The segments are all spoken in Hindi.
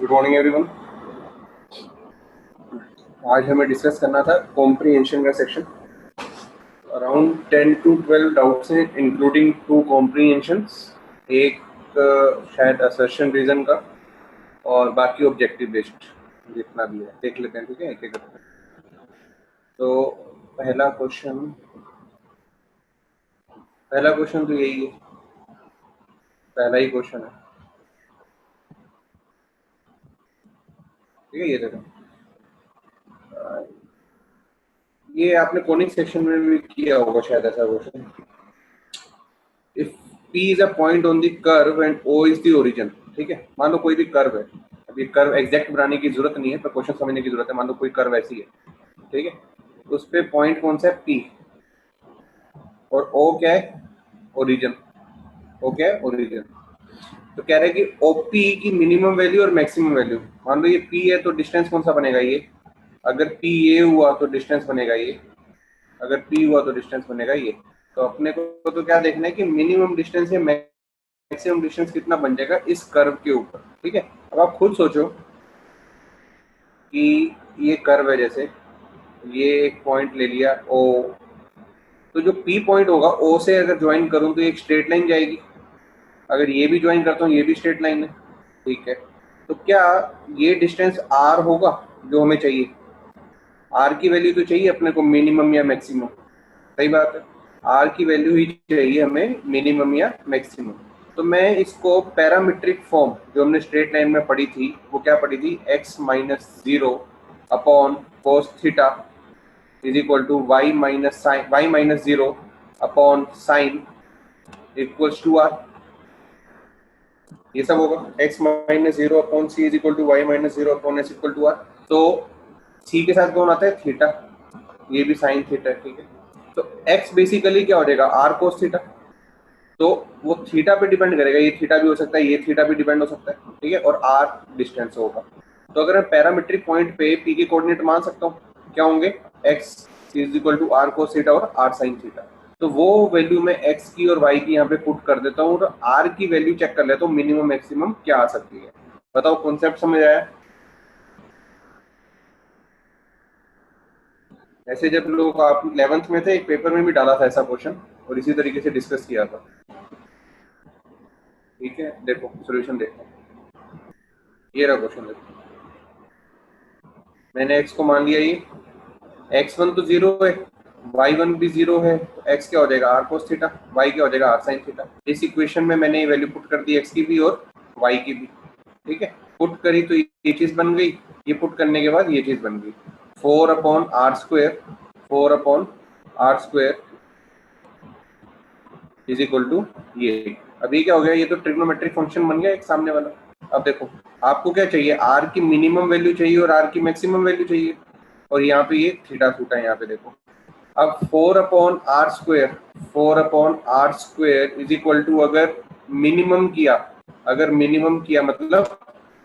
Good morning everyone. आज हमें डिस्कस करना था कॉम्प्रिहेंशन का सेक्शन। अराउंड 10 to 12 डाउट्स हैं इंक्लूडिंग 2 कॉम्प्रिहेंशंस, एक शायद असर्शन रीजन का और बाकी ऑब्जेक्टिव बेस्ड जितना भी है देख लेते हैं। ठीक है, एक एक करके। तो पहला क्वेश्चन तो यही है, पहला ही क्वेश्चन है। ठीक है, ये देखो, ये आपने कोनिक सेक्शन में भी किया होगा शायद ऐसा question. If P is a point on the curve and O is the origin, ठीक है, मान लो कोई भी कर्व है। अभी कर्व एग्जैक्ट बनाने की जरूरत नहीं है, पर क्वेश्चन समझने की जरूरत है। मान लो कोई कर्व ऐसी है, ठीक है, उस पे पॉइंट कौन सा है? P, और O क्या है? ओरिजिन। O क्या है? ओरिजिन। तो कह रहे हैं कि OP की मिनिमम वैल्यू और मैक्सिमम वैल्यू। मान लो ये P है तो डिस्टेंस कौन सा बनेगा? ये। अगर P ये हुआ तो डिस्टेंस बनेगा ये, अगर P हुआ तो डिस्टेंस बनेगा ये। तो अपने को तो क्या देखना है कि मिनिमम डिस्टेंस या मैक्सिमम डिस्टेंस कितना बन जाएगा इस कर्व के ऊपर। ठीक है, अब आप खुद सोचो कि ये कर्व है, जैसे ये एक पॉइंट ले लिया O, तो जो P पॉइंट होगा O से अगर ज्वाइन करूं तो एक स्ट्रेट लाइन जाएगी। अगर ये भी ज्वाइन करता हूँ, ये भी स्ट्रेट लाइन है। ठीक है, तो क्या ये डिस्टेंस R होगा जो हमें चाहिए? R की वैल्यू तो चाहिए अपने को, मिनिमम या मैक्सिमम। सही बात है, R की वैल्यू ही चाहिए हमें, मिनिमम या मैक्सिमम। तो मैं इसको पैरामीट्रिक फॉर्म जो हमने स्ट्रेट लाइन में पढ़ी थी, वो क्या पढ़ी थी? x minus 0 upon cos theta is equal to y minus 0 upon sine equals to r। ये सब होगा x minus 0 upon c is equal to y minus 0 upon s equal to r। तो c के साथ कौन आता है? थीटा, ये भी साइन थीटा है। ठीक है, तो x बेसिकली क्या हो जाएगा? r cos theta. तो वो थीटा पे डिपेंड करेगा, ये थीटा भी हो सकता है, ये थीटा भी डिपेंड हो सकता है। ठीक है, और r डिस्टेंस होगा। तो अगर मैं पैरामीट्रिक पॉइंट पे p के कोऑर्डिनेट मान सकता हूँ, क्या होंगे? x is equal to r cos theta और r साइन थीटा। तो वो वैल्यू मैं x की और y की यहाँ पे पुट कर देता हूँ और r की वैल्यू चेक कर लेता हूँ मिनिमम मैक्सिमम क्या आ सकती है। बताओ, कॉन्सेप्ट समझ आया? ऐसे जब लोग आप 11th में थे, एक पेपर में भी डाला था ऐसा क्वेश्चन और इसी तरीके से डिस्कस किया था। ठीक है, देखो सॉल्यूशन देखो, ये रहा क्वेश्चन। देखो, मैंने x को मान लिया, ये x1 तो 0 है, y1 भी 0 है, तो x क्या हो जाएगा? r cos थीटा, y क्या हो जाएगा? r sin theta. इस इक्वेशन में मैंने ये वैल्यू पुट कर दी, x की भी और y की भी। ठीक है, पुट करी तो ये चीज बन गई, ये पुट करने के बाद ये चीज बन गई 4 upon R square, 4 upon R square is equal to ये। अभी क्या हो गया? ये तो ट्रिग्नोमेट्रिक फंक्शन बन गया एक सामने वाला। अब देखो, आपको क्या चाहिए? r की मिनिमम वैल्यू चाहिए और r की मैक्सिमम वैल्यू चाहिए, और यहाँ पे ये थीटा थीटा है यहाँ पे। देखो, अब 4 upon R square, 4 upon R square is equal to, अगर मिनिमम किया, मतलब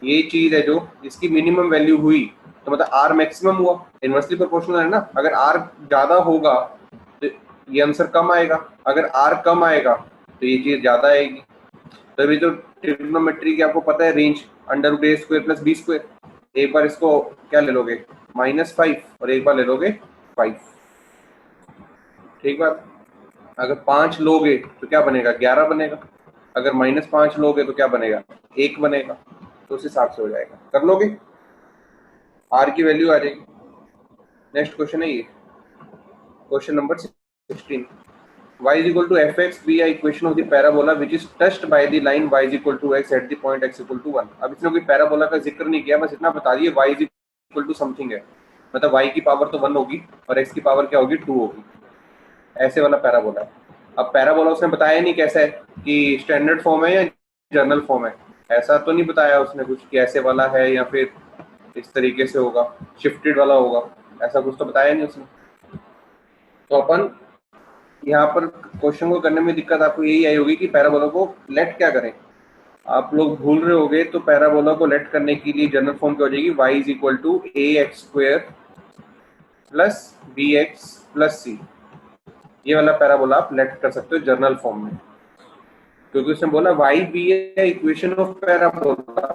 ये चीज है जो इसकी मिनिमम वैल्यू हुई, तो मतलब आर मैक्सिमम हुआ। इनवर्सली प्रोपोर्शनल है ना, अगर आर ज्यादा होगा तो ये आंसर कम आएगा, अगर आर कम आएगा तो ये चीज ज्यादा आएगी। तो अभी तो ट्रिग्नोमेट्री की आपको पता है रेंज, अंडर रूट ए स्क्वायर प्लस बी स्क्वायर। एक बार इसको क्या ले लोगे? -5, और एक बार ले लोगे 5। ठीक बात। अगर 5 लोगे तो क्या बनेगा? 11 बनेगा। अगर -5 लोगे तो क्या बनेगा? 1 बनेगा। तो उस हिसाब से हो जाएगा, कर लोगे, आर की वैल्यू आ जाएगी। नेक्स्ट क्वेश्चन है ये, question number 16। y is equal to fx be a equation of the parabola which is touched by the line y is equal to x at the point x equal to 1। अब इसने कोई पैराबोला का जिक्र नहीं किया, बस इतना बता दिए y is equal to something है, मतलब y की पावर तो 1 होगी और x की पावर क्या होगी? 2 होगी। ऐसे वाला पैराबोला है। अब पैराबोला उसने बताया नहीं कैसा है, कि स्टैंडर्ड फॉर्म है या जर्नल फॉर्म है, ऐसा तो नहीं बताया उसने कुछ कि ऐसे वाला है या फिर इस तरीके से होगा, शिफ्टेड वाला होगा, ऐसा कुछ तो बताया नहीं उसने। तो अपन यहाँ पर क्वेश्चन को करने में दिक्कत आपको यही आई होगी कि पैराबोला को लेट क्या करें। आप लोग भूल रहे होगे, तो पैराबोला को लेट करने के लिए जनरल फॉर्म क्या हो जाएगी? y is equal to ax square plus bx plus c। ये वाला पैराबोला आप लेट कर सकते हो जर्नल फॉर्म में, क्योंकि उसने बोला y भी है इक्वेशन ऑफ पैराबोला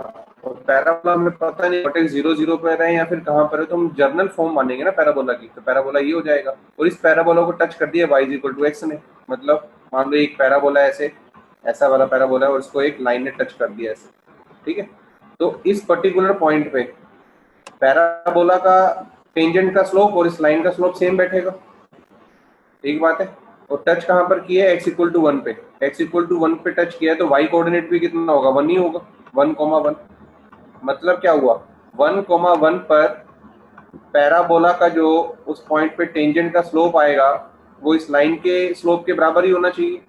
और पैराबोला हमें पता नहीं वर्टेक्स 0 0 पर है या फिर कहाँ पर है, तो हम जर्नल फॉर्म मानेंगे ना पैराबोला की, तो पैराबोला ये हो जाएगा। और इस पैराबोला को टच कर दिया y = x ने, मतलब मान लो एक पैराबोला ऐसे, ऐसा वाला पैराबोला है और इसको एक लाइन ने टच कर दिया ऐसे, ठीक है। तो इस पर्टिकुलर पॉइंट पे पैराबोला का टेंजेंट का स्लोप और इस लाइन का स्लोप सेम बैठेगा, ठीक बात है। और टच कहाँ पर किया है, x = 1 पे, x = 1 पे टच किया है, तो y कोऑर्डिनेट भी कितना होगा, 1 ही होगा, 1,1। मतलब क्या हुआ, 1,1 पर पैराबोला का जो उस पॉइंट पे टेंजेंट का स्लोप आएगा वो इस लाइन के स्लोप के बराबर ही होना चाहिए,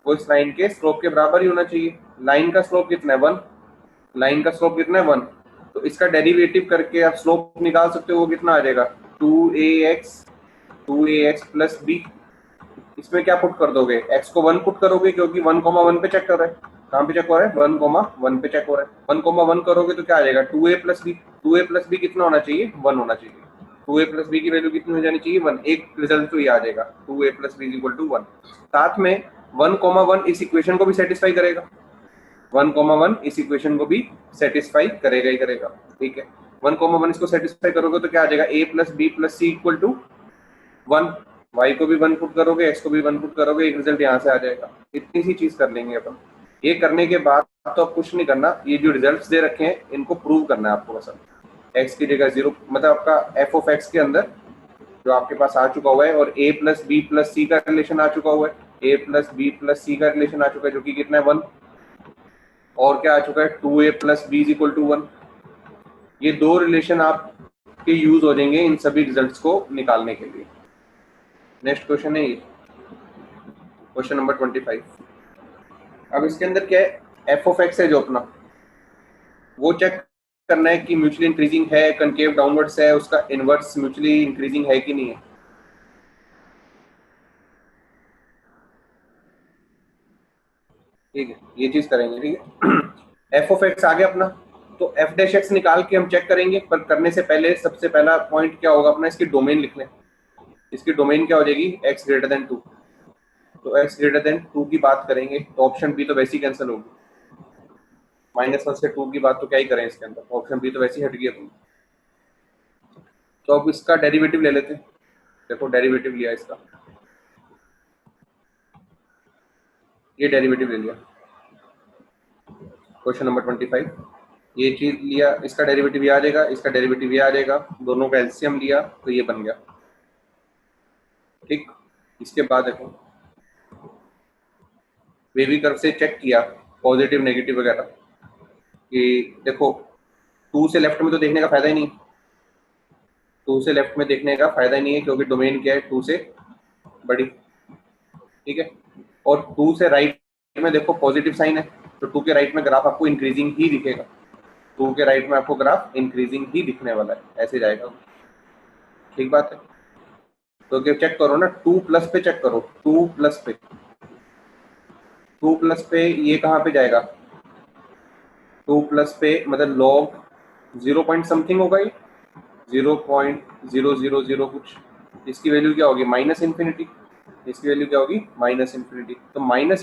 वो इस लाइन के स्लोप के बराबर ही होना चाहिए। लाइन का स्लोप कितना है, 1, लाइन का स्लोप कितना है, 1। तो इसका डेरिवेटिव करके आप स्लोप निकाल सकते हो, वो कितना आ जाएगा, 2ax प्लस b। इसमें क्या पुट कर दोगे, x को 1 पुट करोगे क्योंकि 1,1 पे चेक कर रहा है, कहाँ पे चेक हो रहा है, 1,1 पे चेक हो रहा है। 1,1 करोगे तो क्या आ जाएगा, 2a plus B. 2a plus B कितना होना चाहिए, 1 होना चाहिए। 2a प्लस बी की वैल्यू कितनी हो जानी चाहिए, 1। एक रिजल्ट तो ये आ जाएगा, 2a प्लस बी = 1। साथ में 1,1 इस इक्वेशन को भी सेटिस्फाई करेगा, 1,1 इस इक्वेशन को भी सेटिस्फाई करेगा ही करेगा, ठीक है। 1,1 इसको सेटिस्फाई करोगे तो क्या आ जाएगा, a plus B plus C = 1। y को भी 1 पुट करोगे, x को भी 1 पुट करोगे, एक रिजल्ट यहाँ से आ जाएगा। इतनी सी चीज कर लेंगे अपन। ये करने के बाद तो अब कुछ नहीं करना, ये जो रिजल्ट्स दे रखे हैं इनको प्रूव करना है आपको। बस x की जगह 0, मतलब आपका f(x) के अंदर जो आपके पास आ चुका हुआ है, और a प्लस बी प्लस सी का रिलेशन आ चुका हुआ है, a प्लस बी प्लस सी का रिलेशन आ चुका है जो कि कितना है, 1। और क्या आ चुका है, 2a प्लस बी = 1। ये दो रिलेशन आपके यूज हो जाएंगे इन सभी रिजल्ट्स को निकालने के लिए। नेक्स्ट क्वेश्चन है ये, क्वेश्चन नंबर 25। अब इसके अंदर क्या है, f(x) है जो अपना, वो चेक करना है कि म्यूचुअली इंक्रीजिंग है, कनकेव डाउनवर्ड्स है, उसका इनवर्स म्यूचुअली इंक्रीजिंग है कि नहीं है। ठीक है, ये चीज करेंगे, ठीक है। f(x) आ गया अपना, तो f'(x) निकाल के हम चेक करेंगे, पर करने से पहले सबसे पहला पॉइंट क्या होगा अपना, इसकी डोमेन लिख लें। इसकी डोमेन क्या हो जाएगी, x > 2। तो x > 2 की बात करेंगे तो ऑप्शन बी तो वैसे ही कैंसिल होगी, -1 से 2 की बात तो क्या ही करें इसके अंदर, ऑप्शन बी तो वैसे ही हट गया तुम। तो अब इसका डेरिवेटिव ले लेते हैं। देखो डेरिवेटिव लिया इसका, ये डेरिवेटिव ले लिया, क्वेश्चन नंबर 25। ये चीज लिया, इसका डेरिवेटिव ये आ जाएगा, इसका डेरिवेटिव ये आ जाएगा, दोनों का एलसीएम लिया तो ये बन गया, ठीक। इसके बाद देखो वेवी कर्व से चेक किया पॉजिटिव नेगेटिव वगैरह, कि देखो 2 से लेफ्ट में तो देखने का फायदा ही नहीं, 2 से लेफ्ट में देखने का फायदा ही नहीं है क्योंकि डोमेन क्या है, 2 से बड़ी, ठीक है। और 2 से राइट में देखो पॉजिटिव साइन है, तो 2 के राइट में ग्राफ आपको इंक्रीजिंग ही दिखेगा, 2 के राइट में आपको ग्राफ इंक्रीजिंग ही दिखने वाला है, ऐसे जाएगा, ठीक बात है। तो क्या चेक करो ना, 2 प्लस पे चेक करो, 2 प्लस पे, 2 प्लस पे ये कहाँ पे जाएगा, 2 प्लस पे मतलब लॉग 0 पॉइंट समथिंग होगा, ये 0.000 कुछ, इसकी वैल्यू क्या होगी, -∞। इसकी वैल्यू क्या होगी, -∞। तो -∞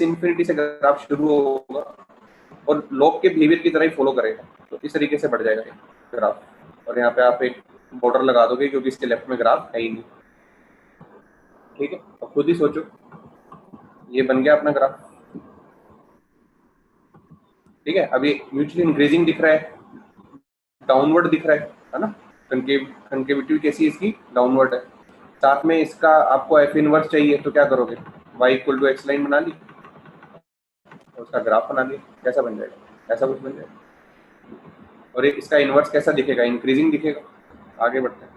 से ग्राफ शुरू होगा और लॉग के बिहेवियर की तरह ही फॉलो करेगा, तो इस तरीके से बढ़ जाएगा ये ग्राफ। और यहाँ पे आप एक बॉर्डर लगा दोगे क्योंकि इसके लेफ्ट में ग्राफ है ही नहीं, ठीक है। अब खुद ही सोचो, ये बन गया अपना ग्राफ, ठीक है। अभी म्यूचुअली इंक्रीजिंग दिख रहा है, डाउनवर्ड दिख रहा है ना, कनकेविटी कैसी है इसकी, डाउनवर्ड है। साथ में इसका आपको एफ इनवर्स चाहिए, तो क्या करोगे, y = x लाइन बना ली और उसका ग्राफ बना लिया, कैसा बन जाएगा, ऐसा कुछ बन जाएगा। और इसका इनवर्स कैसा दिखेगा, इंक्रीजिंग दिखेगा। आगे बढ़ते हैं,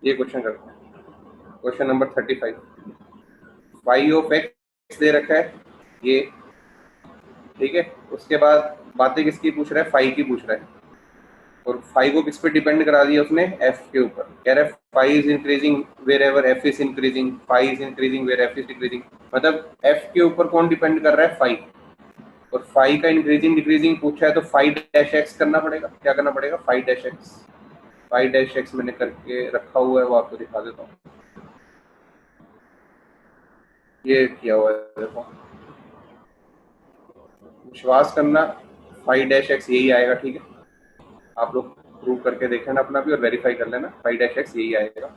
ये क्वेश्चन करते हैं, क्वेश्चन नंबर 35। y(x) दे रखा है ये, ठीक है। उसके बाद बातें किसकी पूछ रहा है, फाई की पूछ रहा है, और फाई को किस पे डिपेंड करा दिया उसने, एफ के ऊपर। कह रहा है phi is increasing wherever F is increasing, phi is increasing where F is decreasing. मतलब एफ के ऊपर कौन डिपेंड कर रहा है, फाई। और फाई का इंक्रीजिंग डिक्रीजिंग पूछा है तो φ'(x) करना पड़ेगा, क्या करना पड़ेगा, φ'(x). φ'(x) मैंने करके रखा हुआ है, वो आपको दिखा देता हूँ, ये किया हुआ है देखो, विश्वास करना फाइव डैश एक्स यही आएगा, ठीक है। आप लोग प्रूव करके देखें ना अपना भी और वेरीफाई कर लेना, फाइव डैश एक्स यही आएगा।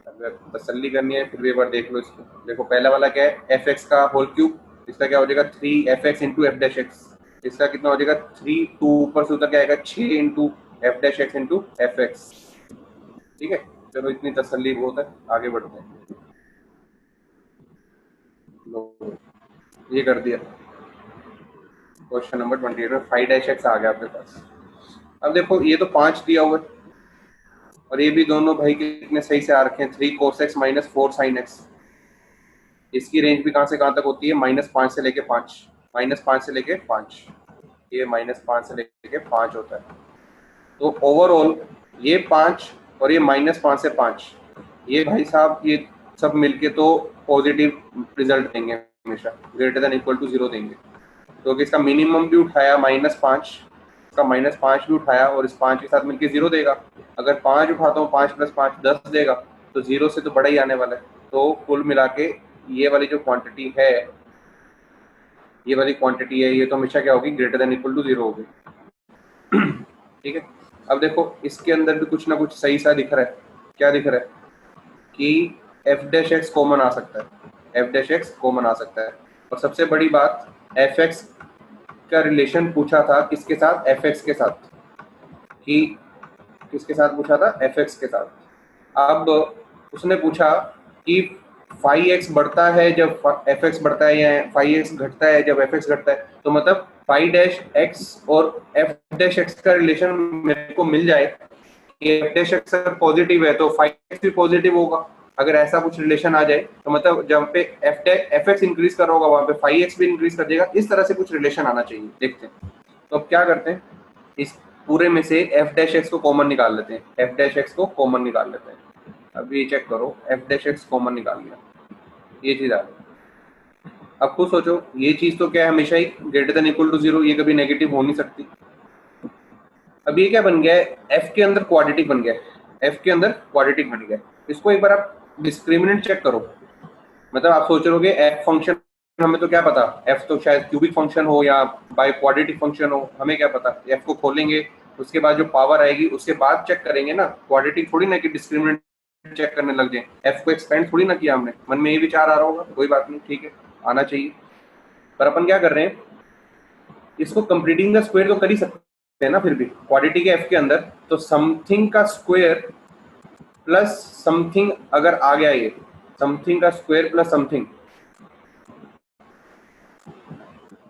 अगर तसल्ली करनी है फिर भी एक बार देख लो इसको। देखो पहला वाला क्या है, एफ एक्स का होल क्यूब, इसका क्या हो जाएगा 3f(x) into F dash x. इसका कितना हो जाएगा 3, 2 ऊपर से उतर के आएगा 6 into F dash x into F x, ठीक है। चलो इतनी तसल्ली बहुत है, आगे बढ़ते हैं। लो ये कर दिया, क्वेश्चन नंबर 28 में फाइव डैश एक्स आ गया आपके पास। अब देखो ये तो 5 दिया हुआ है और ये भी दोनों भाई कितने सही से आ रखे हैं, 3 cos x minus 4 sin x। इसकी रेंज भी कहाँ से कहाँ तक होती है, -5 से लेके 5, -5 से लेके 5, ये -5 से लेके 5 होता है। तो ओवरऑल ये 5 और ये -5 से 5, ये भाई साहब ये सब मिलके तो पॉजिटिव रिजल्ट देंगे, हमेशा ग्रेटर देन इक्वल टू 0 देंगे। क्योंकि इसका मिनिमम भी उठाया -5, इसका -5 भी उठाया और इस 5 के साथ मिलके 0 देगा। अगर 5 उठाता हूँ 5 + 5 10 देगा, तो 0 से तो बड़ा ही आने वाला है। तो कुल मिला के ये वाली जो क्वांटिटी है, ये वाली क्वांटिटी है, ये तो हमेशा क्या होगी, ग्रेटर देन इक्वल टू 0 होगी, ठीक है। अब देखो इसके अंदर भी कुछ ना कुछ सही सा दिख रहा है। क्या दिख रहा है कि एफ डैश एक्स कॉमन आ सकता है, एफ डैश एक्स कॉमन आ सकता है। और सबसे बड़ी बात, एफ एक्स का रिलेशन पूछा था किसके साथ, एफ एक्स के साथ, कि किसके साथ पूछा था, एफ एक्स के साथ। अब उसने पूछा कि फाइव एक्स बढ़ता है जब एफ एक्स बढ़ता है या फाइव एक्स घटता है जब एफ एक्स घटता है। तो मतलब फाइव डैश एक्स और एफ डैश एक्स का रिलेशन मेरे को मिल जाए कि एफ डैश एक्स अगर पॉजिटिव है तो फाइव एक्स भी पॉजिटिव होगा। अगर ऐसा कुछ रिलेशन आ जाए तो मतलब जहाँ पे एफ एक्स इंक्रीज कर रहा होगा वहां पे फाइव एक्स भी इंक्रीज कर देगा, इस तरह से कुछ रिलेशन आना चाहिए। देखते हैं तो अब क्या करते हैं, इस पूरे में से एफ डैश एक्स को कॉमन निकाल लेते हैं, एफ डैश एक्स को कॉमन निकाल लेते हैं। अब ये चेक करो, एफ डैश एक्स कॉमन निकाल लिया, ये चीज आ गई। अब खुद सोचो, ये चीज तो क्या है, हमेशा ही ग्रेटर देन इक्वल टू 0, ये कभी नेगेटिव हो नहीं सकती। अब ये क्या बन गया है, एफ के अंदर क्वाड्रेटिक बन गया है, एफ के अंदर क्वाड्रेटिक बन गया है। इसको एक बार आप डिस्क्रिमिनेंट चेक करो। मतलब आप सोच रहे होगे एफ फंक्शन, हमें तो क्या पता, एफ तो शायद क्यूबिक फंक्शन हो या बाय क्वाड्रेटिक फंक्शन हो, हमें क्या पता। एफ को खोलेंगे, उसके बाद जो पावर आएगी उसके बाद चेक करेंगे ना, क्वाड्रेटिक थोड़ी ना कि डिस्क्रिमिनेंट चेक करने लग जाए। एफ को एक्सपेंड थोड़ी ना किया हमने, मन में ये विचार आ रहा होगा, कोई बात नहीं, ठीक है, आना चाहिए। पर अपन क्या कर रहे हैं, इसको कंप्लीटिंग द स्क्वायर तो कर ही सकते हैं ना फिर भी, क्वाड्रेटिक के एफ के अंदर तो समथिंग का स्क्वायर प्लस समथिंग अगर आ गया, ये समथिंग का स्क्वायर प्लस समथिंग,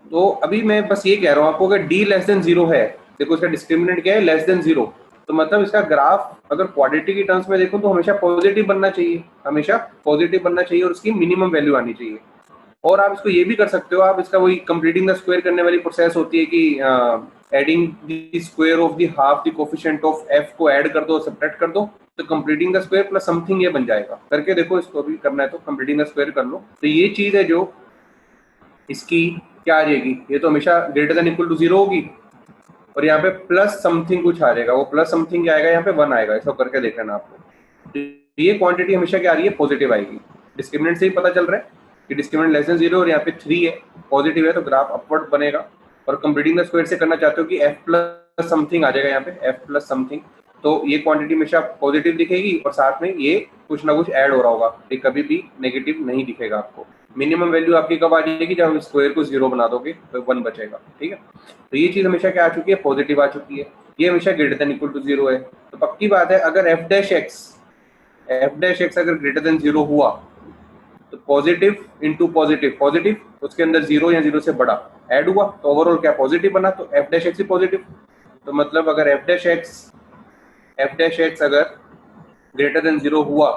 तो अभी मैं बस ये कह रहा हूँ आपको, अगर d लेस देन 0 है, देखो इसका डिस्क्रिमिनेंट क्या है, लेस देन 0, तो मतलब इसका ग्राफ अगर क्वाड्रेटिक की टर्म्स में देखो तो हमेशा पॉजिटिव बनना चाहिए, हमेशा पॉजिटिव बनना चाहिए और उसकी मिनिमम वैल्यू आनी चाहिए। और आप इसको ये भी कर सकते हो, आप इसका वही कंप्लीटिंग द स्क्वायर करने वाली प्रोसेस होती है कि adding the square of the half the coefficient of f को ऐड कर दो, सब्ट्रैक्ट कर दो, तो completing the square plus something ये बन जाएगा। करके देखो, इसको भी करना है तो कंप्लीटिंग द स्क्वायर कर लो। तो ये चीज है जो इसकी क्या आ जाएगी, ये तो हमेशा ग्रेटर देन इक्वल टू 0 होगी और यहाँ पे प्लस समथिंग कुछ आ जाएगा, वो प्लस समथिंग क्या आएगा, यहाँ पे 1 आएगा। इसको करके देख लेना आपको। ये क्वांटिटी हमेशा क्या आ रही है, पॉजिटिव आएगी। डिस्क्रिमिनेंट से ही पता चल रहा है कि डिस्क्रिमिनेंट लेस देन 0 और यहाँ पे 3 है, पॉजिटिव है, तो ग्राफ अपवर्ड बनेगा। और कंप्लीटिंग द स्क्वायर से करना चाहते हो कि f प्लस समथिंग आ जाएगा, यहाँ पे f प्लस समथिंग, तो ये क्वांटिटी हमेशा पॉजिटिव दिखेगी और साथ में ये कुछ ना कुछ ऐड हो रहा होगा, ये कभी भी नेगेटिव नहीं दिखेगा आपको। मिनिमम वैल्यू आपकी कब आ जाएगी, जब स्क्वायर को 0 बना दोगे तो 1 बचेगा, ठीक है। तो ये चीज हमेशा क्या आ चुकी है, पॉजिटिव आ चुकी है, ये हमेशा ग्रेटर देन इक्वल टू 0 है। तो पक्की बात है, अगर एफ डैश एक्स अगर ग्रेटर देन 0 हुआ तो पॉजिटिव इंटू पॉजिटिव, पॉजिटिव उसके अंदर 0 या 0 से बड़ा ऐड हुआ तो ओवरऑल क्या पॉजिटिव बना, तो एफ डैश एक्स ही पॉजिटिव। तो मतलब अगर एफ डैश एक्स अगर ग्रेटर देन 0 हुआ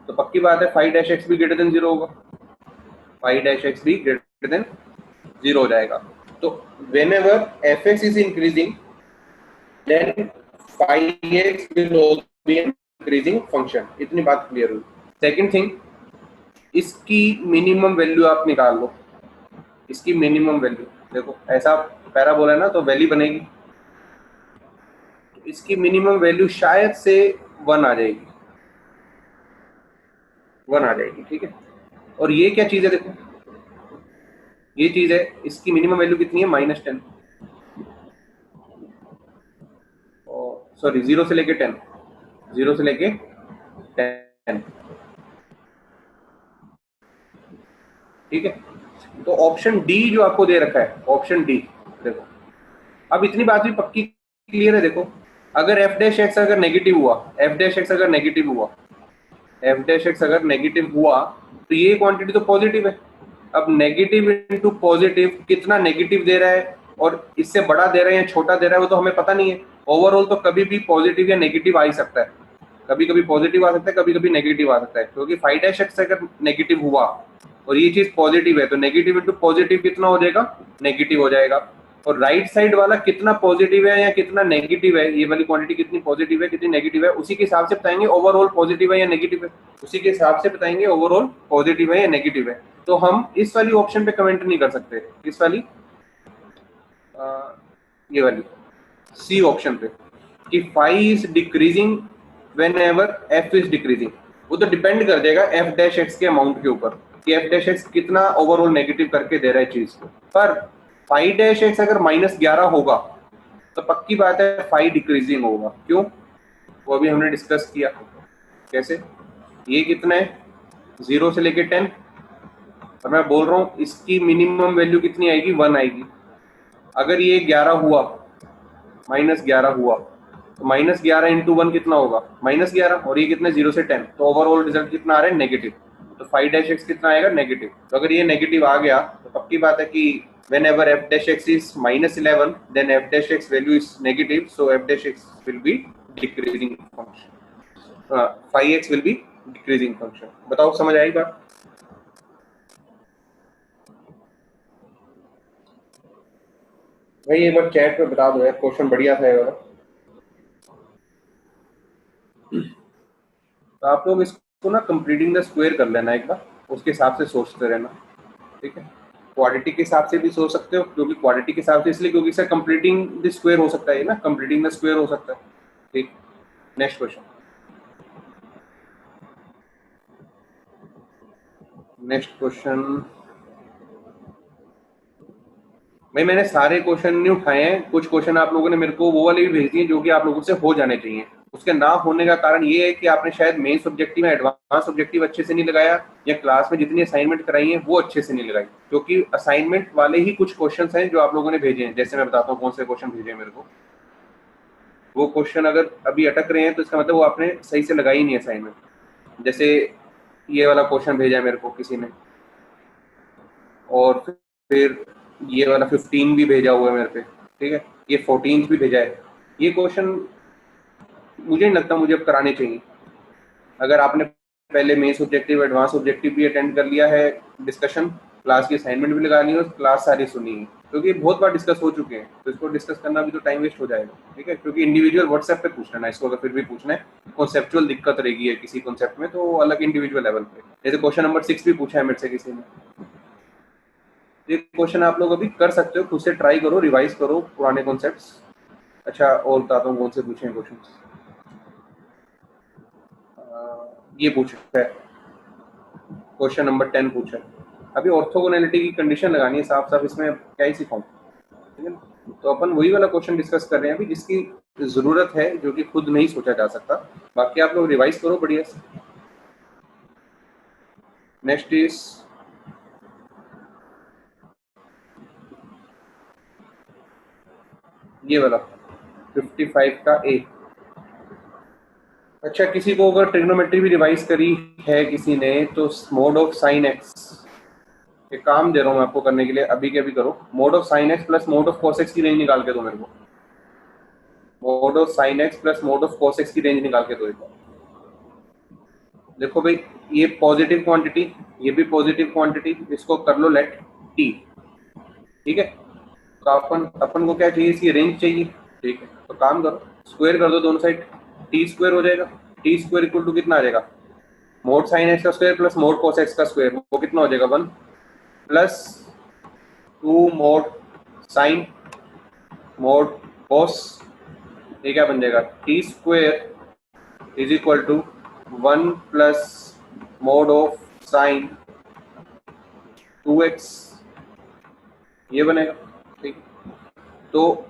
तो पक्की बात है फाइव डैश एक्स भी ग्रेटर देन 0 होगा, फाइव डैश एक्स भी ग्रेटर देन 0 हो जाएगा। तो whenever f(x) is increasing then phi x will also be an increasing function। इतनी बात क्लियर हुई। सेकंड थिंग, इसकी मिनिमम वैल्यू आप निकाल लो, इसकी मिनिमम वैल्यू देखो, ऐसा पैराबोला है ना तो वैल्यू बनेगी, तो इसकी मिनिमम वैल्यू शायद से 1 आ जाएगी, 1 आ जाएगी, ठीक है। और ये क्या चीज है देखो, ये चीज है, इसकी मिनिमम वैल्यू कितनी है -10, सॉरी 0 से लेके 10, 0 से लेके 10, ठीक है। तो ऑप्शन डी जो आपको दे रखा है, ऑप्शन डी, देखो अब इतनी बात भी पक्की क्लियर है। देखो अगर एफ डैश एक्स अगर नेगेटिव हुआ, एफ डैश एक्स अगर नेगेटिव हुआ, एफ डैश एक्स अगर नेगेटिव हुआ तो ये क्वांटिटी तो पॉजिटिव है। अब नेगेटिव इंटू पॉजिटिव कितना नेगेटिव दे रहा है और इससे बड़ा दे रहा है या छोटा दे रहा है वो तो हमें पता नहीं है। ओवरऑल तो कभी भी पॉजिटिव या नेगेटिव आ ही सकता है, कभी कभी पॉजिटिव आ सकता है, कभी कभी नेगेटिव आ सकता है, क्योंकि फाइव डैश एक्स अगर नेगेटिव हुआ और ये चीज पॉजिटिव है तो नेगेटिव इंटू पॉजिटिव कितना हो जाएगा, नेगेटिव हो जाएगा। और राइट साइड वाला कितना पॉजिटिव है या कितना नेगेटिव है, ये वाली क्वांटिटी कितनी पॉजिटिव है कितनी नेगेटिव है, उसी के हिसाब से बताएंगे ओवरऑल पॉजिटिव है या नेगेटिव है, उसी के हिसाब से बताएंगे ओवरऑल पॉजिटिव है या नेगेटिव है। तो हम इस वाली ऑप्शन पे कमेंट नहीं कर सकते, इस वाली ये वाली सी ऑप्शन पे कि five is decreasing when ever F is decreasing, वो तो डिपेंड कर देगा एफ डैश एक्स के अमाउंट के ऊपर कि एफ डैश एक्स कितना ओवरऑल नेगेटिव करके दे रहा है चीज को। पर फाइव डैश एक्स अगर -11 होगा तो पक्की बात है फाइव डिक्रीजिंग होगा। क्यों, वो अभी हमने डिस्कस किया। कैसे, ये कितना है 0 से लेके 10, और मैं बोल रहा हूँ इसकी मिनिमम वैल्यू कितनी आएगी, 1 आएगी। अगर ये 11 हुआ, -11 हुआ तो -11 इंटू 1 कितना होगा, -11, और ये कितने 0 से 10, तो ओवरऑल रिजल्ट कितना आ रहा है, नेगेटिव। तो फाइव डैश एक्स कितना आएगा, नेगेटिव। तो अगर ये नेगेटिव आ गया तो पक्की बात है कि whenever f dash x is -11 then f dash x value is negative, so f dash x will be decreasing function, 5x will be decreasing function। बताओ समझ आई बात। भाई एक बार चैट पे बता दो यार, क्वेश्चन बढ़िया था ये वाला। तो आप लोग इसको ना कंप्लीटिंग द स्क्वायर कर लेना एक बार, उसके हिसाब से सोचते रहना, ठीक है। क्वाड्रेटिक के हिसाब से भी सोच सकते हो, क्योंकि क्वाड्रेटिक के हिसाब से इसलिए क्योंकि सर कंप्लीटिंग द स्क्वायर हो सकता है ना, कंप्लीटिंग द स्क्वायर हो सकता है, ठीक। Next question, next question. भाई मैंने सारे क्वेश्चन नहीं उठाए हैं, कुछ क्वेश्चन आप लोगों ने मेरे को वो वाले भी भेज दिए जो कि आप लोगों से हो जाने चाहिए। उसके ना होने का कारण ये है कि आपने शायद मेन सब्जेक्टिव में एडवांस सब्जेक्टिव अच्छे से नहीं लगाया, या क्लास में जितनी असाइनमेंट कराई है वो अच्छे से नहीं लगाई, क्योंकि असाइनमेंट वाले ही कुछ क्वेश्चन हैं जो आप लोगों ने भेजे हैं। जैसे मैं बताता हूँ कौन से क्वेश्चन भेजे हैं मेरे को। वो क्वेश्चन अगर अभी अटक रहे हैं तो इसका मतलब वो आपने सही से लगाई नहीं असाइनमेंट। जैसे ये वाला क्वेश्चन भेजा है मेरे को किसी ने, और फिर ये वाला 15 भी भेजा हुआ है मेरे पे, ठीक है, ये 14 भी भेजा है। ये क्वेश्चन मुझे नहीं लगता मुझे अब कराने चाहिए। अगर आपने पहले मेंस ऑब्जेक्टिव एडवांस ऑब्जेक्टिव भी अटेंड कर लिया है, डिस्कशन क्लास की असाइनमेंट भी लगा ली है, क्लास सारी सुनी है, क्योंकि बहुत बार डिस्कस हो चुके हैं, तो इसको डिस्कस करना भी तो टाइम वेस्ट हो जाएगा, ठीक है। क्योंकि इंडिविजुअल व्हाट्सएप पे पूछ लेना इसको, अगर फिर भी पूछना है, कॉन्सेप्चुअल दिक्कत रहेगी है किसी कॉन्सेप्ट में तो अलग इंडिविजुअल लेवल पे। जैसे क्वेश्चन नंबर 6 भी पूछा है मेरे से किसी ने, ये क्वेश्चन आप लोग अभी कर सकते हो, खुद से ट्राई करो, रिवाइज करो पुराने कॉन्सेप्ट्स। अच्छा और बताता हूँ कौन से पूछे हैं क्वेश्चन। ये पूछा है क्वेश्चन नंबर 10 पूछा है। अभी ऑर्थोगोनैलिटी की कंडीशन लगानी है साफ साफ, इसमें क्या ही सिखाऊं, ठीक है ना। तो अपन वही वाला क्वेश्चन डिस्कस कर रहे हैं अभी जिसकी जरूरत है, जो कि खुद नहीं सोचा जा सकता। बाकी आप लोग रिवाइज करो बढ़िया से। नेक्स्ट इज ये वाला 55 का ए। अच्छा किसी को अगर ट्रिग्नोमेट्री भी रिवाइज करी है किसी ने तो मोड ऑफ साइन एक्स, एक काम दे रहा हूँ मैं आपको करने के लिए, अभी के अभी करो। Mode of sine x plus mod of cos x की रेंज निकाल के दो मेरे को। Mode of sine x plus mod of cos x की रेंज निकाल के दो एक बार। देखो भाई ये पॉजिटिव क्वांटिटी, ये भी पॉजिटिव क्वांटिटी, इसको कर लो लेट टी, ठीक है। तो अपन को क्या चाहिए, इसकी रेंज चाहिए, ठीक है। तो काम करो, स्क्वायर कर दो दोनों साइड, टी स्क्वायर हो जाएगा। टी स्क्वायर इक्वल टू कितना आ जाएगा, मोड साइन एक्स का square plus mod cos x का स्क्वायर, वो कितना हो जाएगा 1 प्लस 2 मोड साइन मोड कॉस, ये क्या बन जाएगा, T square is equal to 1 प्लस मोड ऑफ साइन 2x ये बनेगा। ठीक है, तो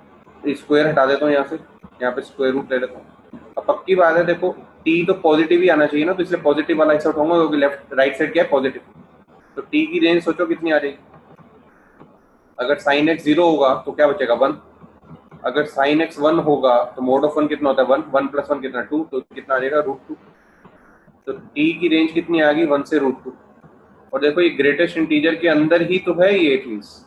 स्क्वायर हटा देता हूँ यहाँ से, यहाँ पे स्क्वायर रूट ले लेता हूँ। अब पक्की बात है, देखो टी तो पॉजिटिव ही आना चाहिए ना, तो इसलिए पॉजिटिव वाला हिस्सा उठाऊंगा क्योंकि लेफ्ट राइट साइड क्या है, पॉजिटिव। तो टी की रेंज सोचो कितनी आ जाएगी। अगर साइन एक्स 0 होगा तो क्या बचेगा, 1। अगर साइन एक्स 1 होगा तो मोड ऑफ 1 कितना होता है, 1। 1 + 1 कितना, 2। तो कितना आ जाएगा, √2। तो टी की रेंज कितनी आ गई, 1 से √2। और देखो ये ग्रेटेस्ट इंटीजर के अंदर ही तो है ये चीज,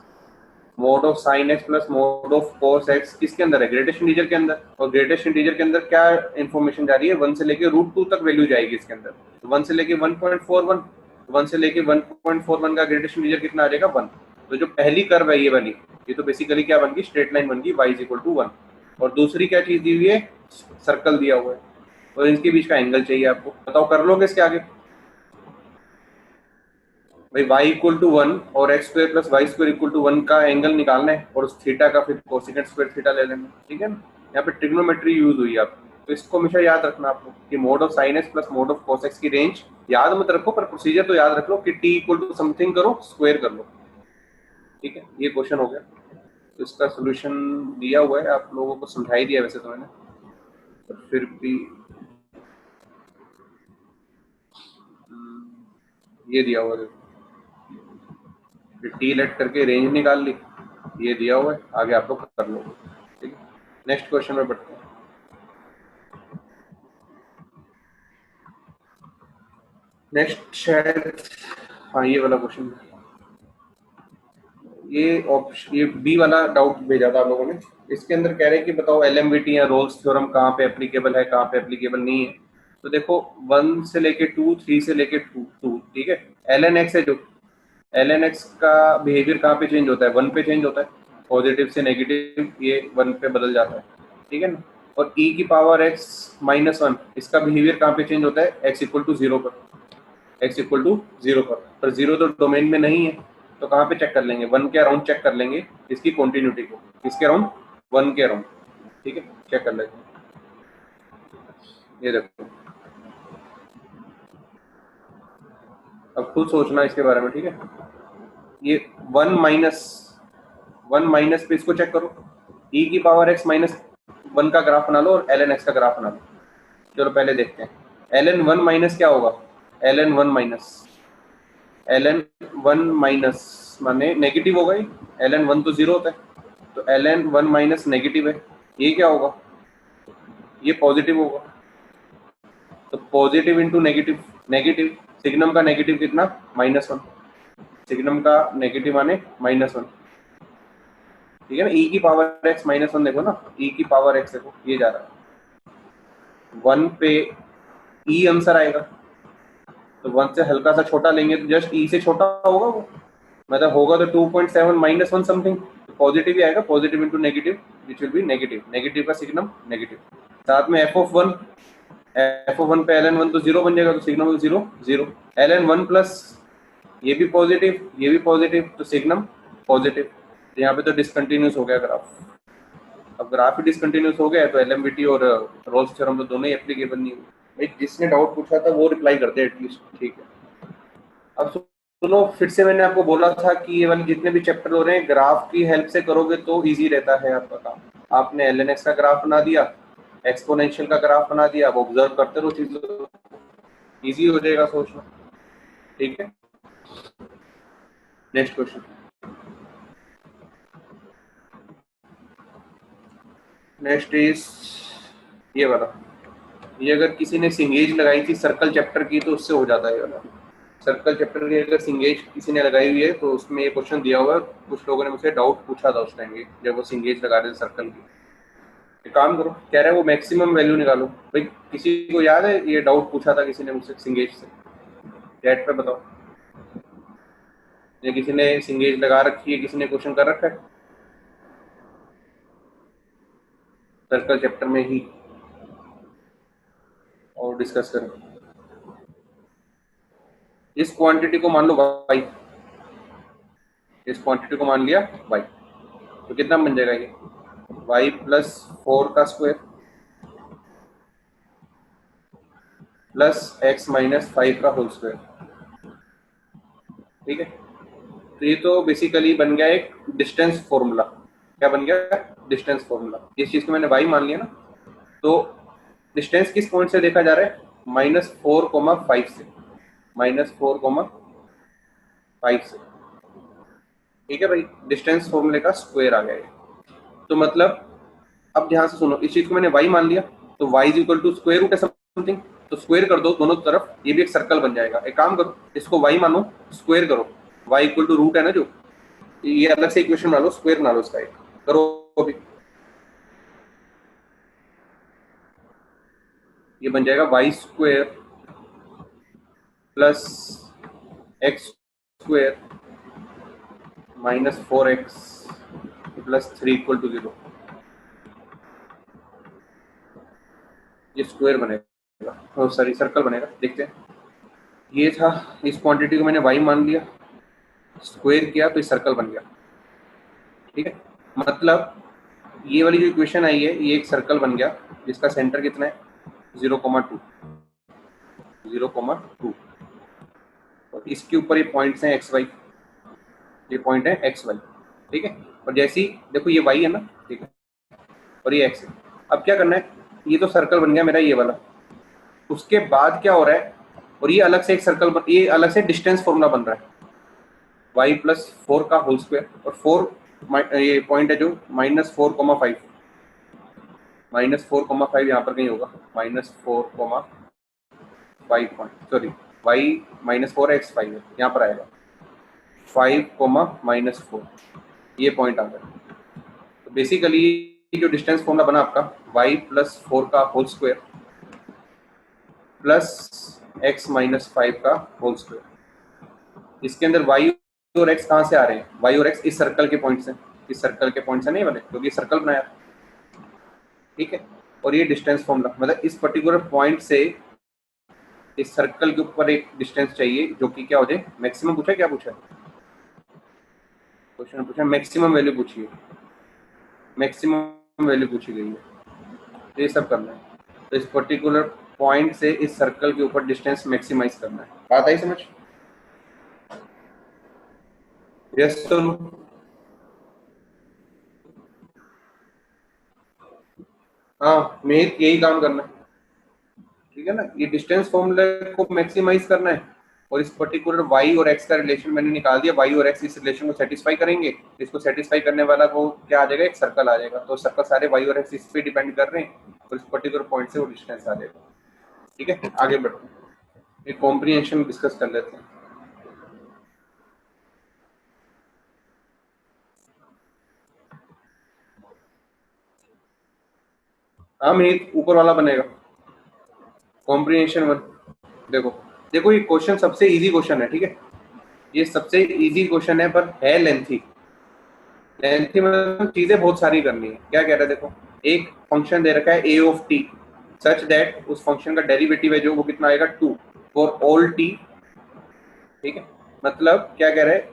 mode of sine x plus mod of cos x किसके अंदर है, ग्रेटेस्ट इंटीजर के अंदर। और ग्रेटेस्ट इंटीजर के अंदर क्या इन्फॉर्मेशन जा रही है, 1 से लेके √2 तक वैल्यू जाएगी इसके अंदर। तो 1 से लेके 1.41, 1 से लेके 1.41 का ग्रेटेस्ट इंटीजर कितना आ जाएगा, 1। तो जो पहली कर्व है ये वाली, ये तो बेसिकली क्या बन गई, स्ट्रेट लाइन बन गई, y = 1। और दूसरी क्या चीज दी हुई है, सर्कल दिया हुआ है, और इनके बीच का एंगल चाहिए आपको। बताओ कर लोगे इसके आगे भाई, y = 1 और x² + y² = 1 का एंगल निकालना है, और उस थीटा का फिर कोसेकेंट स्क्वायर थीटा ले लेना, ठीक है ना। यहाँ पे ट्रिग्नोमेट्री यूज हुई है आपको, तो इसको हमेशा याद रखना आपको कि mode of sine x plus mod of cos x की रेंज याद मत रखो, पर प्रोसीजर तो याद रख लो कि t = समथिंग करो, स्क्वायर कर लो। ठीक है, ये क्वेश्चन हो गया। तो इसका सोल्यूशन दिया हुआ है, आप लोगों को समझा ही दिया वैसे तो मैंने, पर फिर भी ये दिया हुआ है, फिर टी लेट करके रेंज निकाल ली, ये दिया हुआ है, आगे आप लोग कर लो। ठीक है, नेक्स्ट क्वेश्चन में बढ़ते हैं। नेक्स्ट शायद, हाँ ये वाला क्वेश्चन, ये ऑप्शन, ये बी वाला डाउट भेजा था आप लोगों ने। इसके अंदर कह रहे हैं कि बताओ एलएमवीटी या रोल्स थ्योरम कहाँ पे एप्लीकेबल है, कहाँ पे एप्लीकेबल नहीं है। तो देखो 1 से लेके 2, 3 से लेके 2, ठीक है। एल एन एक्स है जो, एल एन एक्स का बिहेवियर कहाँ पे चेंज होता है, 1 पे चेंज होता है, पॉजिटिव से नेगेटिव ये 1 पे बदल जाता है, ठीक है ना। और e की पावर x -1 इसका बिहेवियर कहाँ पे चेंज होता है, x = 0 पर, x = 0 पर 0 तो डोमेन में नहीं है, तो कहाँ पे चेक कर लेंगे, 1 के अराउंड चेक कर लेंगे इसकी क्वांटिटी को, किसके अराउंड, 1 के अराउंड। ठीक है, चेक कर लेंगे, ये देखो, अब खुद सोचना इसके बारे में, ठीक है। ये 1 पे इसको चेक करो, e की पावर x -1 का ग्राफ बना लो और ln x का ग्राफ बना लो। चलो पहले देखते हैं, ln 1 माइनस क्या होगा, ln 1 माइनस, ln 1 माइनस माने नेगेटिव होगा ही, ln 1 तो 0 होता है, तो ln 1 माइनस नेगेटिव है, ये क्या होगा, ये पॉजिटिव होगा। तो positive into negative, negative, signum का नेगेटिव कितना, -1, सिग्नम का नेगेटिव माने -1, ठीक है ना। e की पावर x -1 देखो ना, e की पावर x देखो, ये जा रहा है 1 पे, e आंसर आएगा, तो 1 से हल्का सा छोटा लेंगे तो जस्ट e से छोटा होगा वो, मतलब होगा तो 2.7 -1 समथिंग, पॉजिटिव ही आएगा, positive into negative which will be negative, negative का सिग्नम नेगेटिव। साथ में f(1) पे ln 1 तो 0 बन जाएगा, तो सिग्नम 0 0, ln 1 प्लस ये भी पॉजिटिव, ये भी पॉजिटिव, तो सिग्नम पॉजिटिव। तो यहाँ पे तो डिसकंटिन्यूस हो गया ग्राफ। अब ग्राफ ही डिसकंटिन्यूस हो गया तो एलएमवीटी और रोल्स थ्योरम तो दोनों ही एप्लीकेबल नहीं हुए। भाई जिसने डाउट पूछा था वो रिप्लाई कर दे एटलीस्ट, ठीक है। अब सुनो, फिर से मैंने आपको बोला था कि ये वाले जितने भी चैप्टर हो रहे हैं ग्राफ की हेल्प से करोगे तो इजी रहता है आपका काम। आपने एल एन एक्स का ग्राफ बना दिया, एक्सपोनेंशियल का ग्राफ बना दिया, अब ऑब्जर्व करते रहो चीजों, इजी हो जाएगा सोचना, ठीक है। नेक्स्ट क्वेश्चन, नेक्स्ट इज ये वाला, ये अगर किसी ने सिंगेज लगाई थी सर्कल चैप्टर की तो उससे हो जाता है ये वाला। सर्कल चैप्टर की अगर सिंगेज किसी ने लगाई हुई है तो उसमें ये क्वेश्चन दिया हुआ है, कुछ लोगों ने मुझसे डाउट पूछा था उस टाइम, जब वो सिंगेज लगा रहे थे सर्कल की। एक काम करो, कह रहे हैं वो मैक्सिमम वैल्यू निकालो। भाई किसी को याद है ये डाउट पूछा था किसी ने मुझसे सिंगेज से, चैट पे बताओ, या किसी ने सिंगेज लगा रखी है, किसी ने क्वेश्चन कर रखा है सर्कल चैप्टर में ही, और डिस्कस करें। इस क्वांटिटी को मान लो y, इस क्वांटिटी को मान लिया y, तो कितना बन जाएगा ये, y + 4 का स्क्वायर प्लस x - 5 का होल स्क्वायर, ठीक है। तो ये तो बेसिकली बन गया एक डिस्टेंस फॉर्मूला। क्या बन गया? Distance formula. इस चीज को मैंने y मान लिया ना, तो डिस्टेंस किस पॉइंट से देखा जा रहा है? -4,5 से, -4,5 से। ठीक है भाई, डिस्टेंस फॉर्मूले का स्क्वायर आ गया ये। तो मतलब अब ध्यान से सुनो, इस चीज को मैंने y मान लिया, तो y is equal to square root है समथिंग, तो स्क्वायर कर दो दोनों तरफ, ये भी एक सर्कल बन जाएगा। एक काम करो, इसको y मानो, स्क्वायर करो, y इक्वल टू रूट है ना जो, ये अलग से इक्वेशन बना लो, स्क्वायर बना लो इसका एक, करो अभी। ये बन जाएगा y square plus x square -4x plus 3 equal to 0। ये स्क्वायर बनेगा, सॉरी सर्कल बनेगा। देखते हैं, ये था, इस क्वांटिटी को मैंने y मान लिया, स्क्वायर किया तो ये सर्कल बन गया। ठीक है, मतलब ये वाली जो इक्वेशन आई है ये एक सर्कल बन गया जिसका सेंटर कितना है? 0,2, 0,2। और इसके ऊपर ये पॉइंट्स हैं xy, ये पॉइंट है xy। ठीक है, और जैसे ही देखो ये y है ना, ठीक है, और ये x है। अब क्या करना है, ये तो सर्कल बन गया मेरा ये वाला, उसके बाद क्या हो रहा है, और ये अलग से एक सर्कल ये अलग से डिस्टेंस फॉर्मूला बन रहा है, y प्लस 4 का होल स्क्वायर, और 4 ये पॉइंट है जो -4,5, -4,5 यहाँ पर कहीं होगा, -4,5 पॉइंट, सॉरी y -4x5 है, यहाँ पर आएगा 5,-4, ये पॉइंट आ गया। तो बेसिकली जो डिस्टेंस फॉर्मूला बना आपका, y प्लस 4 का होल स्क्वायर प्लस x -5 का होल स्क्वायर, इसके अंदर y और x कहाँ से आ रहे हैं? y और x इस सर्कल के पॉइंट से, इस सर्कल के पॉइंट से नहीं बने, क्योंकि तो सर्कल बनाया। ठीक है, और ये डिस्टेंस फॉर्मूला, मतलब इस पर्टिकुलर पॉइंट से इस सर्कल के ऊपर एक डिस्टेंस चाहिए जो कि क्या हो जाए? मैक्सिमम पूछा, क्या पूछा क्वेश्चन? पूछा मैक्सिमम वैल्यू पूछी है, मैक्सिमम वैल्यू पूछी गई है, तो ये सब करना है। तो इस पर्टिकुलर पॉइंट से इस सर्कल के ऊपर डिस्टेंस मैक्सिमाइज करना है। बात आई समझ? यस तो हाँ, मेहनत यही काम करना है। ठीक है ना, ये डिस्टेंस फॉर्मूले को मैक्सिमाइज करना है, और इस पर्टिकुलर y और x का रिलेशन मैंने निकाल दिया, y और x इस रिलेशन को सेटिस्फाई करेंगे, इसको सेटिस्फाई करने वाला को क्या आ जाएगा? एक सर्कल आ जाएगा। तो सर्कल सारे y और x इस पे डिपेंड कर रहे हैं, और इस पर्टिकुलर पॉइंट से वो डिस्टेंस आ जाएगा। ठीक है, आगे बढ़ो, एक कॉम्प्रिहेंशन डिस्कस कर लेते हैं। हाँ मेहनत ऊपर वाला बनेगा, कॉम्प्रिहेंशन 1। देखो देखो, ये क्वेश्चन सबसे इजी क्वेश्चन है। ठीक है, ये सबसे इजी क्वेश्चन है, पर है लेंथी। लेंथी मतलब चीजें बहुत सारी करनी है। क्या कह रहा है? देखो, एक फंक्शन दे रखा है a of t such that उस फंक्शन का डेरिवेटिव है जो वो कितना आएगा? 2 फॉर ऑल t। ठीक है, मतलब क्या कह रहा है?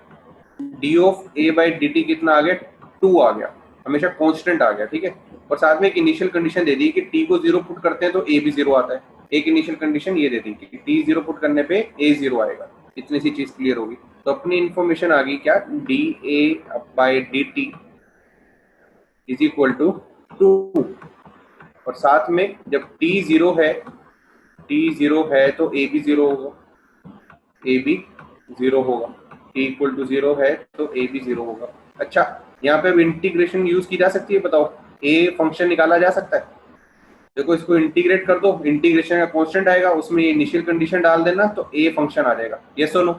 d of a by D T कितना आ गया? 2 आ गया, हमेशा कांस्टेंट आ गया। ठीक है, और साथ में एक इनिशियल कंडीशन दे दी कि t को 0 पुट करते हैं तो a भी 0 आता है। एक इनिशियल कंडीशन ये दे दी कि t 0 पुट करने पे a 0 आएगा। इतनी सी चीज क्लियर होगी, तो अपनी इंफॉर्मेशन आ गई क्या? dA by D T is equal to 2, और साथ में जब t 0 है, t 0 है तो a भी 0 होगा, a भी 0 होगा, t इक्वल टू 0 है तो a भी 0 होगा। अच्छा, यहाँ पे इंटीग्रेशन यूज की जा सकती है, बताओ a फंक्शन निकाला जा सकता है। देखो, इसको इंटीग्रेट कर दो, इंटीग्रेशन का कांस्टेंट आएगा, उसमें इनिशियल कंडीशन डाल देना तो a फंक्शन आ जाएगा। ये सुनो,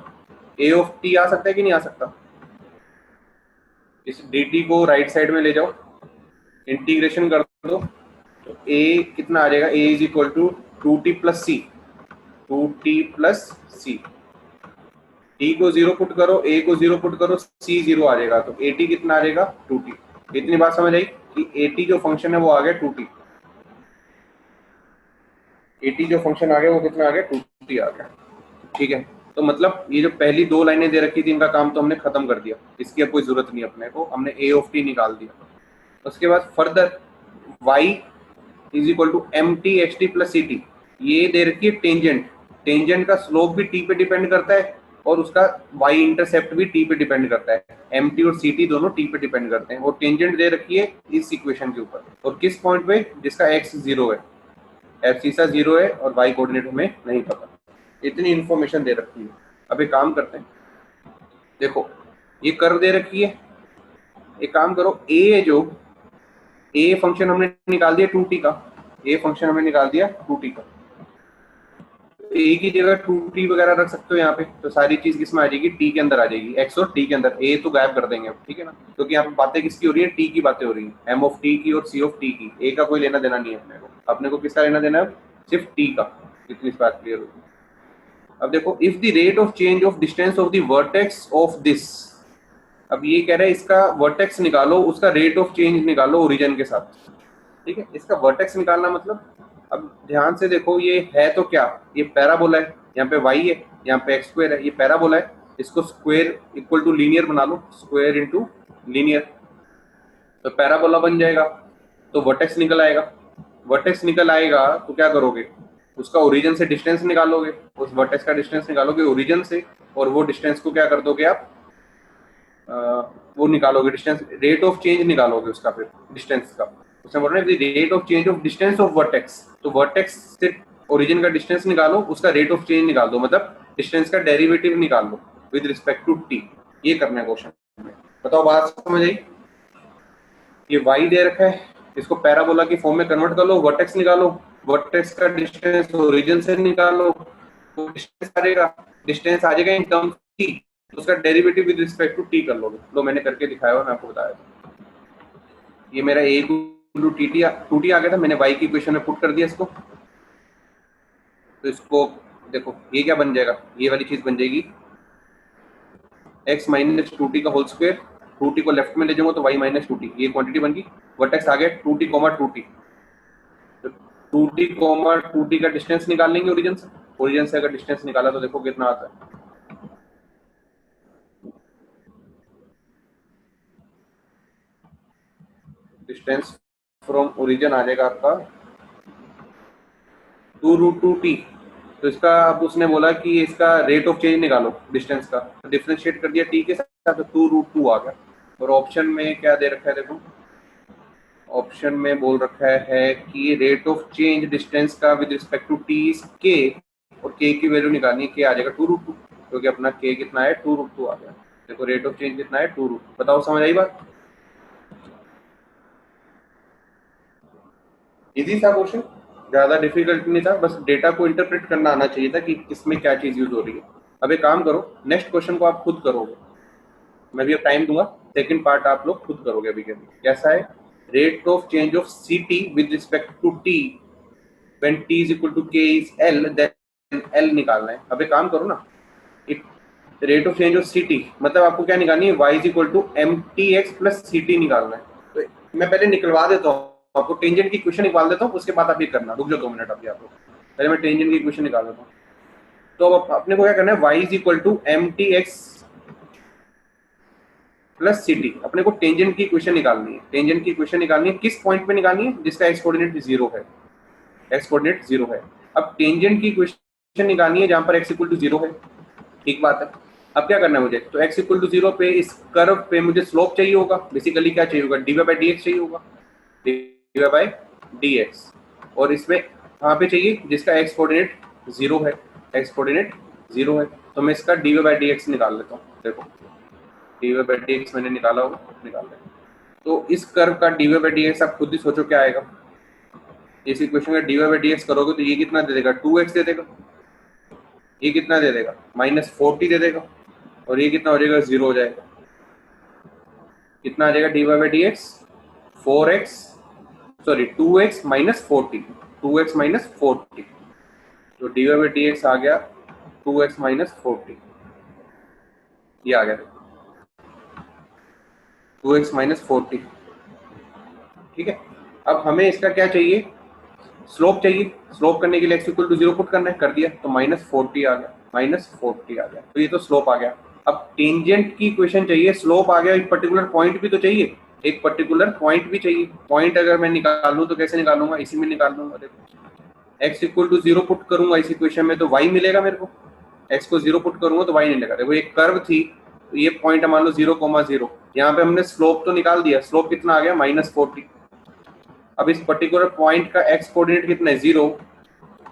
a ऑफ t आ सकता है कि नहीं आ सकता? इस dt को राइट साइड में ले जाओ, इंटीग्रेशन कर दो, तो a कितना आ जाएगा? a is equal to 2t plus C, 2t plus C. t को 0 पुट करो, a को 0 पुट करो, c 0 आ जाएगा, तो at कितना आ जाएगा? 2t। इतनी बात समझ आई कि at जो फंक्शन है वो आ गया 2t, at जो फंक्शन आ गया वो कितना आ गया? 2t आ गया। ठीक है, तो मतलब ये जो पहली दो लाइनें दे रखी थी इनका काम तो हमने खत्म कर दिया, इसकी अब कोई जरूरत नहीं अपने को, हमने a ऑफ t निकाल दिया। उसके बाद further y is equal to M T X T plus C T, ये दे रखी है टेंजेंट, टेंजेंट का स्लोप भी t पे डिपेंड करता है, और उसका y इंटरसेप्ट भी t पे डिपेंड करता है। mt और ct दोनों t पे डिपेंड करते हैं। और टेंजेंट दे रखी है इस इक्वेशन के ऊपर, और किस पॉइंट पे, जिसका x 0 है, एब्सिसा 0 है और y कोऑर्डिनेट हमें नहीं पता। इतनी इन्फॉर्मेशन दे रखी है। अब एक काम करते हैं, देखो ये कर्व दे रखी है, एक काम करो, ए फंक्शन हमने निकाल दिया 2t का, ए फंक्शन हमने निकाल दिया 2t का, ए की जगह 2t वगैरह रख सकते हो यहाँ पे, तो सारी चीज किसमें आ जाएगी, टी के अंदर आ जाएगी, एक्स और टी के अंदर, ए तो गायब कर देंगे, ठीक है ना, क्योंकि यहाँ पे बातें किसकी हो रही है, टी की बातें हो रही है, एम ऑफ टी की और सी ऑफ टी की, ए का कोई लेना देना नहीं है अपने को किसका लेना देना है, सिर्फ टी का। इतनी बात क्लियर होगी। अब देखो, if the rate of change of distance of the vertex of this, अब ये कह रहा है इसका वर्टेक्स निकालो, उसका रेट ऑफ चेंज निकालो ओरिजिन के साथ, ठीक है, इसका वर्टेक्स निकालना मतलब, अब ध्यान से देखो, ये है तो क्या, ये पैराबोला है, यहाँ पे y है, यहाँ पे x स्क्वायर है, ये पैराबोला है, इसको स्क्वायर इक्वल टू लीनियर बना लो, स्क्वायर इनटू लीनियर, तो पैराबोला बन जाएगा, तो वर्टेक्स निकल आएगा। वर्टेक्स निकल आएगा तो क्या करोगे, उसका ओरिजिन से डिस्टेंस निकालोगे, उस वर्टेक्स का डिस्टेंस निकालोगे ओरिजिन से, और वो डिस्टेंस को क्या कर दोगे आप, वो निकालोगे डिस्टेंस, रेट ऑफ चेंज निकालोगे उसका, फिर डिस्टेंस का, उसमें बोल रहे हैं rate of change of distance of vertex, तो वर्टेक्स से ओरिजिन का डिस्टेंस निकालो, उसका रेट ऑफ चेंज निकाल दो, मतलब डिस्टेंस का डेरिवेटिव निकाल लो विद रिस्पेक्ट टू टी। ये करना है क्वेश्चन में। बताओ बात समझ आई? ये y दे रखा है, इसको पैराबोला की फॉर्म में कन्वर्ट कर लो, वर्टेक्स निकालो, वर्टेक्स का डिस्टेंस ओरिजिन से निकालो, तो डिस्टेंस आ जाएगा इन टर्म्स टी, उसका derivative with respect to T कर लोगे। लो मैंने करके दिखाया हुआ, मैं आपको बताया था। ये मेरा ए टू टी आ गया था, मैंने y की इक्वेशन में पुट कर दिया इसको, तो इसको देखो ये क्या बन जाएगा, ये वाली चीज बन जाएगी x माइनस 2t का होल स्क्वायर, 2t को लेफ्ट में ले जाऊंगा तो y माइनस 2t, ये क्वांटिटी बन गई। वर्टेक्स आ गया 2t, 2t, तो 2t, 2t का डिस्टेंस निकाल लेंगे ओरिजिन से, ओरिजिन से अगर डिस्टेंस निकाला तो देखो कितना आता है, डिस्टेंस फ्रॉम ओरिजिन आ जाएगा आपका 2√2t। तो इसका अब उसने बोला कि इसका रेट ऑफ चेंज निकालो डिस्टेंस का, तो डिफरेंशिएट कर दिया t के साथ, तो 2√2 आ गया। और ऑप्शन में क्या दे रखा है, देखो ऑप्शन में बोल रखा है कि रेट ऑफ चेंज डिस्टेंस का with respect to t is k, और k की वैल्यू निकालनी है, k आ जाएगा 2√2, क्योंकि अपना k कितना है 2√2 आ गया। देखो रेट ऑफ चेंज कितना है 2√2। बताओ समझ आई बात? इजी था क्वेश्चन, ज्यादा डिफिकल्ट नहीं था, बस डेटा को इंटरप्रेट करना आना चाहिए था कि किसमें क्या चीज यूज हो रही है। अब एक काम करो, नेक्स्ट क्वेश्चन को आप खुद करोगे, मैं भी अब टाइम दूंगा, सेकंड पार्ट आप लोग खुद करोगे अभी के अभी। कैसा है, rate of change of C T with respect to T when T is equal to K is L, then L निकालना है। अब एक काम करो ना, rate of change of C T मतलब आपको क्या निकालनी है, y is equal to M T X plus C T निकालना है। तो मैं पहले निकलवा देता हूँ आपको, टेंजेंट की इक्वेशन निकाल देता हूँ, उसके बाद आप ये करना, रुक जाओ 2 मिनट अभी आप लोग, पहले मैं टेंजेंट की इक्वेशन निकाल देता हूँ। तो अब अपने को क्या करना है, y is equal to M T X plus C T, अपने को टेंजेंट की इक्वेशन निकालनी है। टेंजेंट की इक्वेशन निकालनी है किस पॉइंट पे निकालनी है, जिसका एक्स कोऑर्डिनेट 0 है, एक्स कोऑर्डिनेट 0 है। अब टेंजेंट की इक्वेशन निकालनी है जहां पर एक्स इक्वल टू 0 है, ठीक बात है। अब क्या करना है मुझे, तो x इक्वल टू 0 पे इस कर्व पे मुझे स्लोप चाहिए होगा, बेसिकली क्या चाहिए होगा, dy बाई dx चाहिए होगा, dy बाई dx, और इसमें कहाँ पे चाहिए, जिसका x कोऑर्डिनेट 0 है, x कोऑर्डिनेट 0 है, तो मैं इसका dy बाई dx निकाल लेता हूँ। देखो dy बाई dx मैंने निकाला होगा, निकाल लें। तो इस कर्व का dy बाई dx आप खुद ही सोचो क्या आएगा, इस इक्वेशन का dy बाई dx करोगे तो ये कितना दे देगा, 2x दे देगा, ये कितना दे देगा, -40 दे देगा, और ये कितना हो जाएगा, 0 हो जाएगा। कितना आ जाएगा dy by dx, 4x, sorry 2x minus 40, 2x minus 40, तो dy बाई dx आ गया 2x माइनस 40, ये आ गया 2x माइनस 40, ठीक है। अब हमें इसका क्या चाहिए, स्लोप चाहिए, स्लोप करने के लिए x इक्वल टू 0 पुट करना है, कर दिया, तो -40 आ गया, -40 आ गया, तो ये तो स्लोप आ गया। अब टेंजेंट की इक्वेशन चाहिए, स्लोप आ गया, एक पर्टिकुलर पॉइंट भी तो चाहिए, एक पर्टिकुलर पॉइंट भी चाहिए। पॉइंट अगर मैं निकालूं तो कैसे निकालूंगा, इसी में निकाल लूंगा। देखो x इक्वल टू 0 पुट करूंगा इस इक्वेशन में तो y मिलेगा मेरे को, x को 0 पुट करूंगा तो y नहीं लगा। देखो ये कर्व थी, तो ये पॉइंट मान लो 0,0, यहाँ पे हमने स्लोप तो निकाल दिया, स्लोप कितना आ गया -40। अब इस पर्टिकुलर पॉइंट का x कोऑर्डिनेट कितना है 0,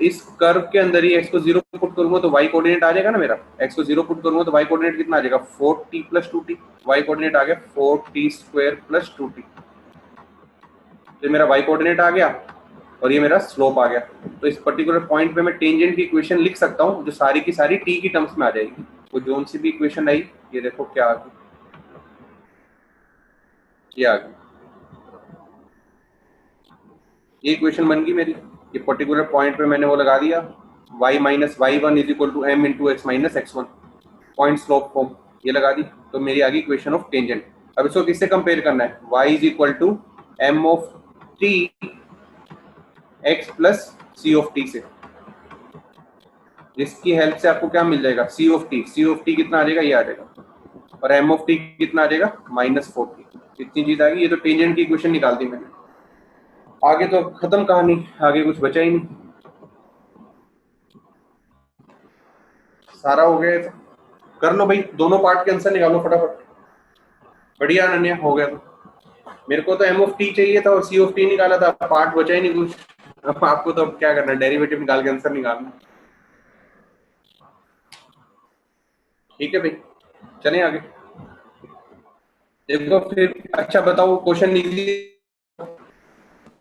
इस कर्व के अंदर ही x को 0 पुट करूंगा तो y कोऑर्डिनेट आ जाएगा ना मेरा, x को 0 पुट करूंगा तो y कोऑर्डिनेट कितना आ जाएगा 4t + 2t, y कोऑर्डिनेट आ गया 4t² + 2t। तो मेरा y कोऑर्डिनेट आ गया और ये मेरा स्लोप आ गया। तो इस पर्टिकुलर पॉइंट पे मैं टेंजेंट की इक्वेशन लिख सकता हूँ जो सारी की सारी t की टर्म्स में आ जाएगी। वो जोन सी भी इक्वेशन आई, ये देखो क्या आ गई, ये आ गई, ये इक्वेशन बन गई मेरी। ये पर्टिकुलर पॉइंट पे मैंने वो लगा दिया, y - y1 = m × x - x1 point slope form, ये लगा दी। तो मेरी आ गई इक्वेशन ऑफ टेंजेंट। अब इसको किससे कंपेयर करना है, y = m(t) x + c(t) से, जिसकी हेल्प से आपको क्या मिल जाएगा c(t) कितना आ जाएगा, ये आ जाएगा, और m(t) कितना आ जाएगा -40। इतनी चीज आ गई, ये तो टेंजेंट की इक्वेशन निकाल दी मैंने। आगे तो खत्म कहानी, आगे कुछ बचा ही नहीं, सारा हो गया। तो कर लो भाई, दोनों पार्ट के आंसर निकालो फटाफट। बढ़िया अनन्या, हो गया। तो मेरे को तो m(t) चाहिए था और c(t) निकाला था, पार्ट बचा ही नहीं कुछ। अब आपको तो अब क्या करना है, डेरिवेटिव निकाल के आंसर निकालना। ठीक है भाई, चलें आगे। देखो फिर, अच्छा बताओ, क्वेश्चन इजी,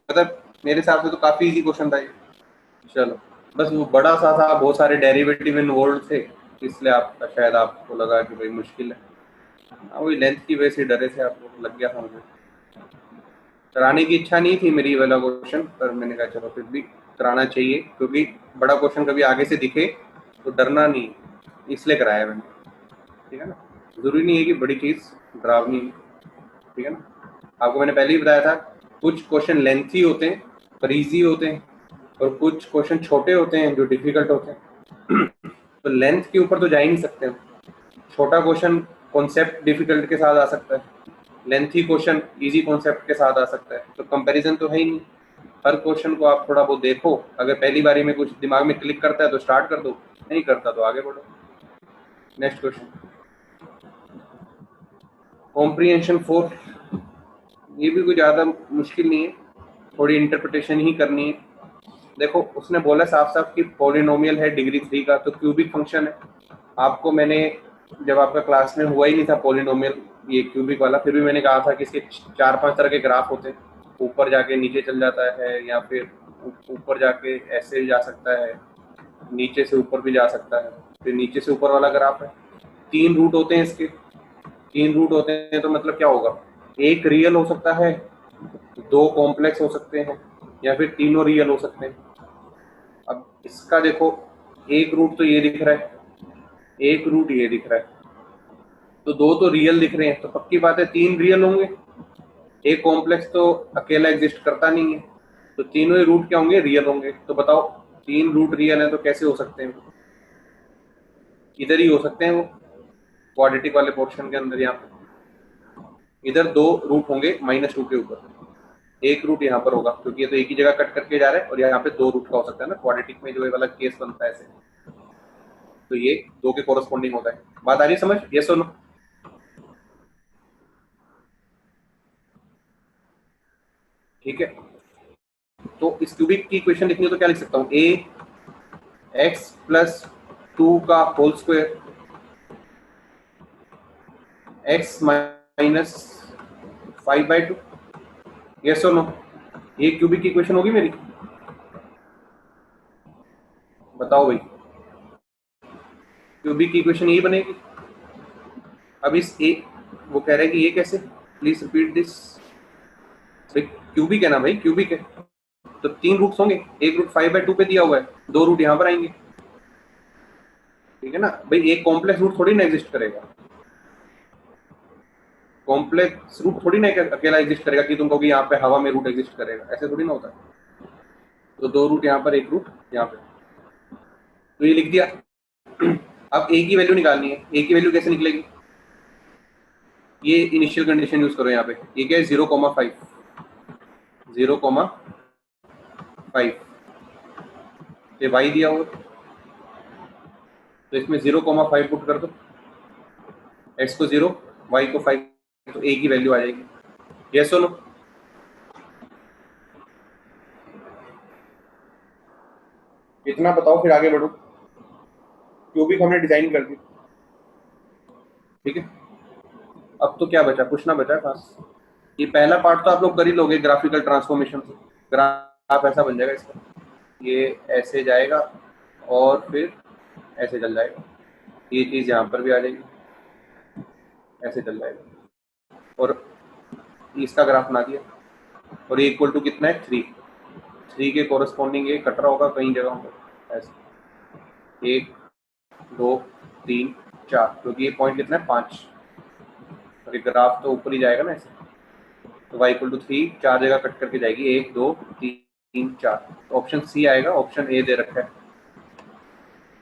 मतलब मेरे हिसाब से तो काफी इजी क्वेश्चन था ये। चलो, बस वो बड़ा सा था, बहुत सारे डेरिवेटिव इन्वॉल्व थे, इसलिए आपका शायद आपको लगा कि भाई मुश्किल है। हाँ, वही लेंथ की वजह से डरे थे, आपको लग गया था मुझे। कराने की इच्छा नहीं थी मेरी वाला क्वेश्चन, पर मैंने कहा चलो फिर भी कराना चाहिए, क्योंकि बड़ा क्वेश्चन कभी आगे से दिखे तो डरना नहीं, इसलिए कराया मैंने। ठीक है ना, जरूरी नहीं है कि बड़ी चीज डरावनी, ठीक है ना। आपको मैंने पहले ही बताया था, कुछ क्वेश्चन लेंथी होते हैं पर इजी होते हैं, और कुछ क्वेश्चन छोटे होते हैं जो डिफिकल्ट होते हैं। तो लेंथ के ऊपर तो जा ही नहीं सकते हम। छोटा क्वेश्चन कॉन्सेप्ट डिफिकल्ट के साथ आ सकता है, लेंथी क्वेश्चन इजी कॉन्सेप्ट के साथ आ सकता है, तो कंपैरिजन तो है ही नहीं। हर क्वेश्चन को आप थोड़ा बहुत देखो, अगर पहली बारी में कुछ दिमाग में क्लिक करता है तो स्टार्ट कर दो, नहीं करता तो आगे बढ़ो। नेक्स्ट क्वेश्चन, कॉम्प्रिहेंशन 4, ये भी कोई ज़्यादा मुश्किल नहीं है, थोड़ी इंटरप्रिटेशन ही करनी है। देखो उसने बोला साफ साफ कि पॉलिनोमियल है डिग्री 3 का, तो क्यूबिक फंक्शन है। आपको मैंने, जब आपका क्लास में हुआ ही नहीं था पॉलिनोमियल ये क्यूबिक वाला, फिर भी मैंने कहा था कि इसके 4-5 तरह के ग्राफ होते हैं, ऊपर जाके नीचे चल जाता है, या फिर ऊपर जाके ऐसे जा सकता है, नीचे से ऊपर भी जा सकता है, फिर नीचे से ऊपर वाला ग्राफ है। 3 रूट होते हैं इसके, 3 रूट होते हैं, तो मतलब क्या होगा, एक रियल हो सकता है, 2 कॉम्प्लेक्स हो सकते हैं, या फिर तीनों रियल हो सकते हैं। अब इसका देखो, एक रूट तो ये दिख रहा है, एक रूट ये दिख रहा है, तो 2 तो रियल दिख रहे हैं, तो पक्की बात है 3 रियल होंगे। एक कॉम्प्लेक्स तो अकेला एग्जिस्ट करता नहीं है, तो तीनों ही रूट क्या होंगे, रियल होंगे। तो बताओ 3 रूट रियल है तो कैसे हो सकते हैं, इधर ही हो सकते हैं वो क्वाड्रेटिक वाले पोर्शन के अंदर। यहाँ पे इधर 2 रूट होंगे -2 के ऊपर, एक रूट यहाँ पर होगा, क्योंकि ये तो एक ही जगह कट करके जा रहा है, और यहाँ पे 2 रूट का हो सकता है ना, क्वाड्रेटिक में जो ये वाला केस बनता है ऐसे, तो ये 2 के कोरस्पॉन्डिंग होता है। बात आ रही है समझ, ये सुनो। ठीक है, तो इस क्यूबिक की इक्वेशन लिखनी हो तो क्या लिख सकता हूँ, a x + 2 का होल स्क्वायर x - 5/2, यस और नो, ये क्यूबिक की इक्वेशन होगी मेरी। बताओ भाई, क्यूबिक की इक्वेशन यही बनेगी। अब इस ए, वो कह रहे हैं कि ये कैसे, प्लीज रिपीट दिस। क्यूबिक है ना भाई, क्यूबिक है, तो 3 रूट्स होंगे, एक रूट 5/2 पे दिया हुआ है, 2 रूट यहाँ पर आएंगे। ठीक है ना भाई, एक कॉम्प्लेक्स रूट थोड़ी ना एग्जिस्ट करेगा, कॉम्प्लेक्स रूट थोड़ी ना अकेला एग्जिस्ट करेगा कि तुम कहोगे यहाँ पे हवा में रूट एग्जिस्ट करेगा, ऐसे थोड़ी ना होता है। तो 2 रूट यहाँ पर, एक रूट यहाँ पे, तो ये लिख दिया। अब ए की वैल्यू निकालनी है, ए की वैल्यू कैसे निकलेगी, ये इनिशियल कंडीशन यूज करो यहाँ पे, ये क्या है 0,5, 0,5, ये y दिया हुआ, तो इसमें 0,5 पुट कर दो, x को 0 y को 5, तो a की वैल्यू आ जाएगी। यस और नो? इतना बताओ फिर आगे बढ़ो। क्यूबिक हमने डिजाइन कर दी, ठीक है। अब तो क्या बचा, कुछ ना बचा है खास। ये पहला पार्ट तो आप लोग कर ही लोगे ग्राफिकल ट्रांसफॉर्मेशन से। ग्राफ ऐसा बन जाएगा इसका, ये ऐसे जाएगा और फिर ऐसे चल जाएगा, ये चीज़ यहाँ पर भी आ जाएगी, ऐसे चल जाएगा, और इसका ग्राफ बना दिया। और ये इक्वल टू कितना है, 3। 3 के कोरस्पॉन्डिंग ये कट रहा होगा कई जगहों पर ऐसे, 1 2 3 4, क्योंकि ये पॉइंट कितना है 5, और ये ग्राफ तो ऊपर ही जाएगा ना ऐसे। तो y इक्वल टू 3 4 जगह कट करके जाएगी, 1 2 3 4। ऑप्शन सी आएगा, ऑप्शन ए दे रखा है।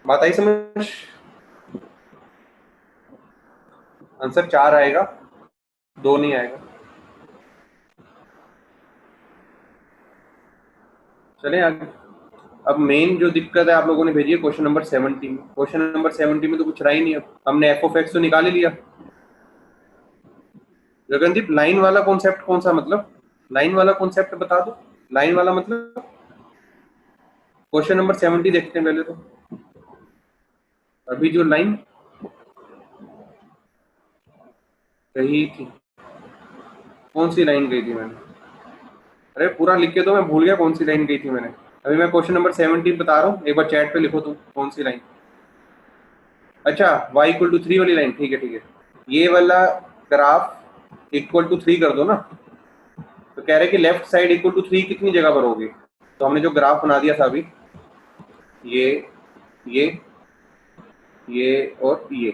बात आई समझ? आंसर 4 आएगा, 2 नहीं आएगा। चलें आगे। अब मेन जो दिक्कत है आप लोगों ने भेजी है क्वेश्चन नंबर 70 में। क्वेश्चन नंबर 70 में तो कुछ रहा ही नहीं। अब हमने एफ ऑफ एक्स तो निकाल ही लिया। गगनदीप, लाइन वाला कॉन्सेप्ट कौन सा, मतलब लाइन वाला कॉन्सेप्ट बता दो। लाइन वाला मतलब क्वेश्चन नंबर 70 देखते हैं पहले तो। अभी जो लाइन कही थी, कौन सी लाइन गई थी मैंने? अरे पूरा लिख के दो, मैं भूल गया कौन सी लाइन गई थी मैंने। अभी मैं क्वेश्चन नंबर 70 बता रहा हूँ, एक बार चैट पे लिखो तुम कौन सी लाइन। अच्छा, y इक्वल टू 3 वाली लाइन, ठीक है ठीक है। ये वाला ग्राफ इक्वल टू 3 कर दो ना, तो कह रहे कि लेफ्ट साइड इक्वल टू 3 कितनी जगह पर होगी। तो हमने जो ग्राफ बना दिया था अभी, ये और ये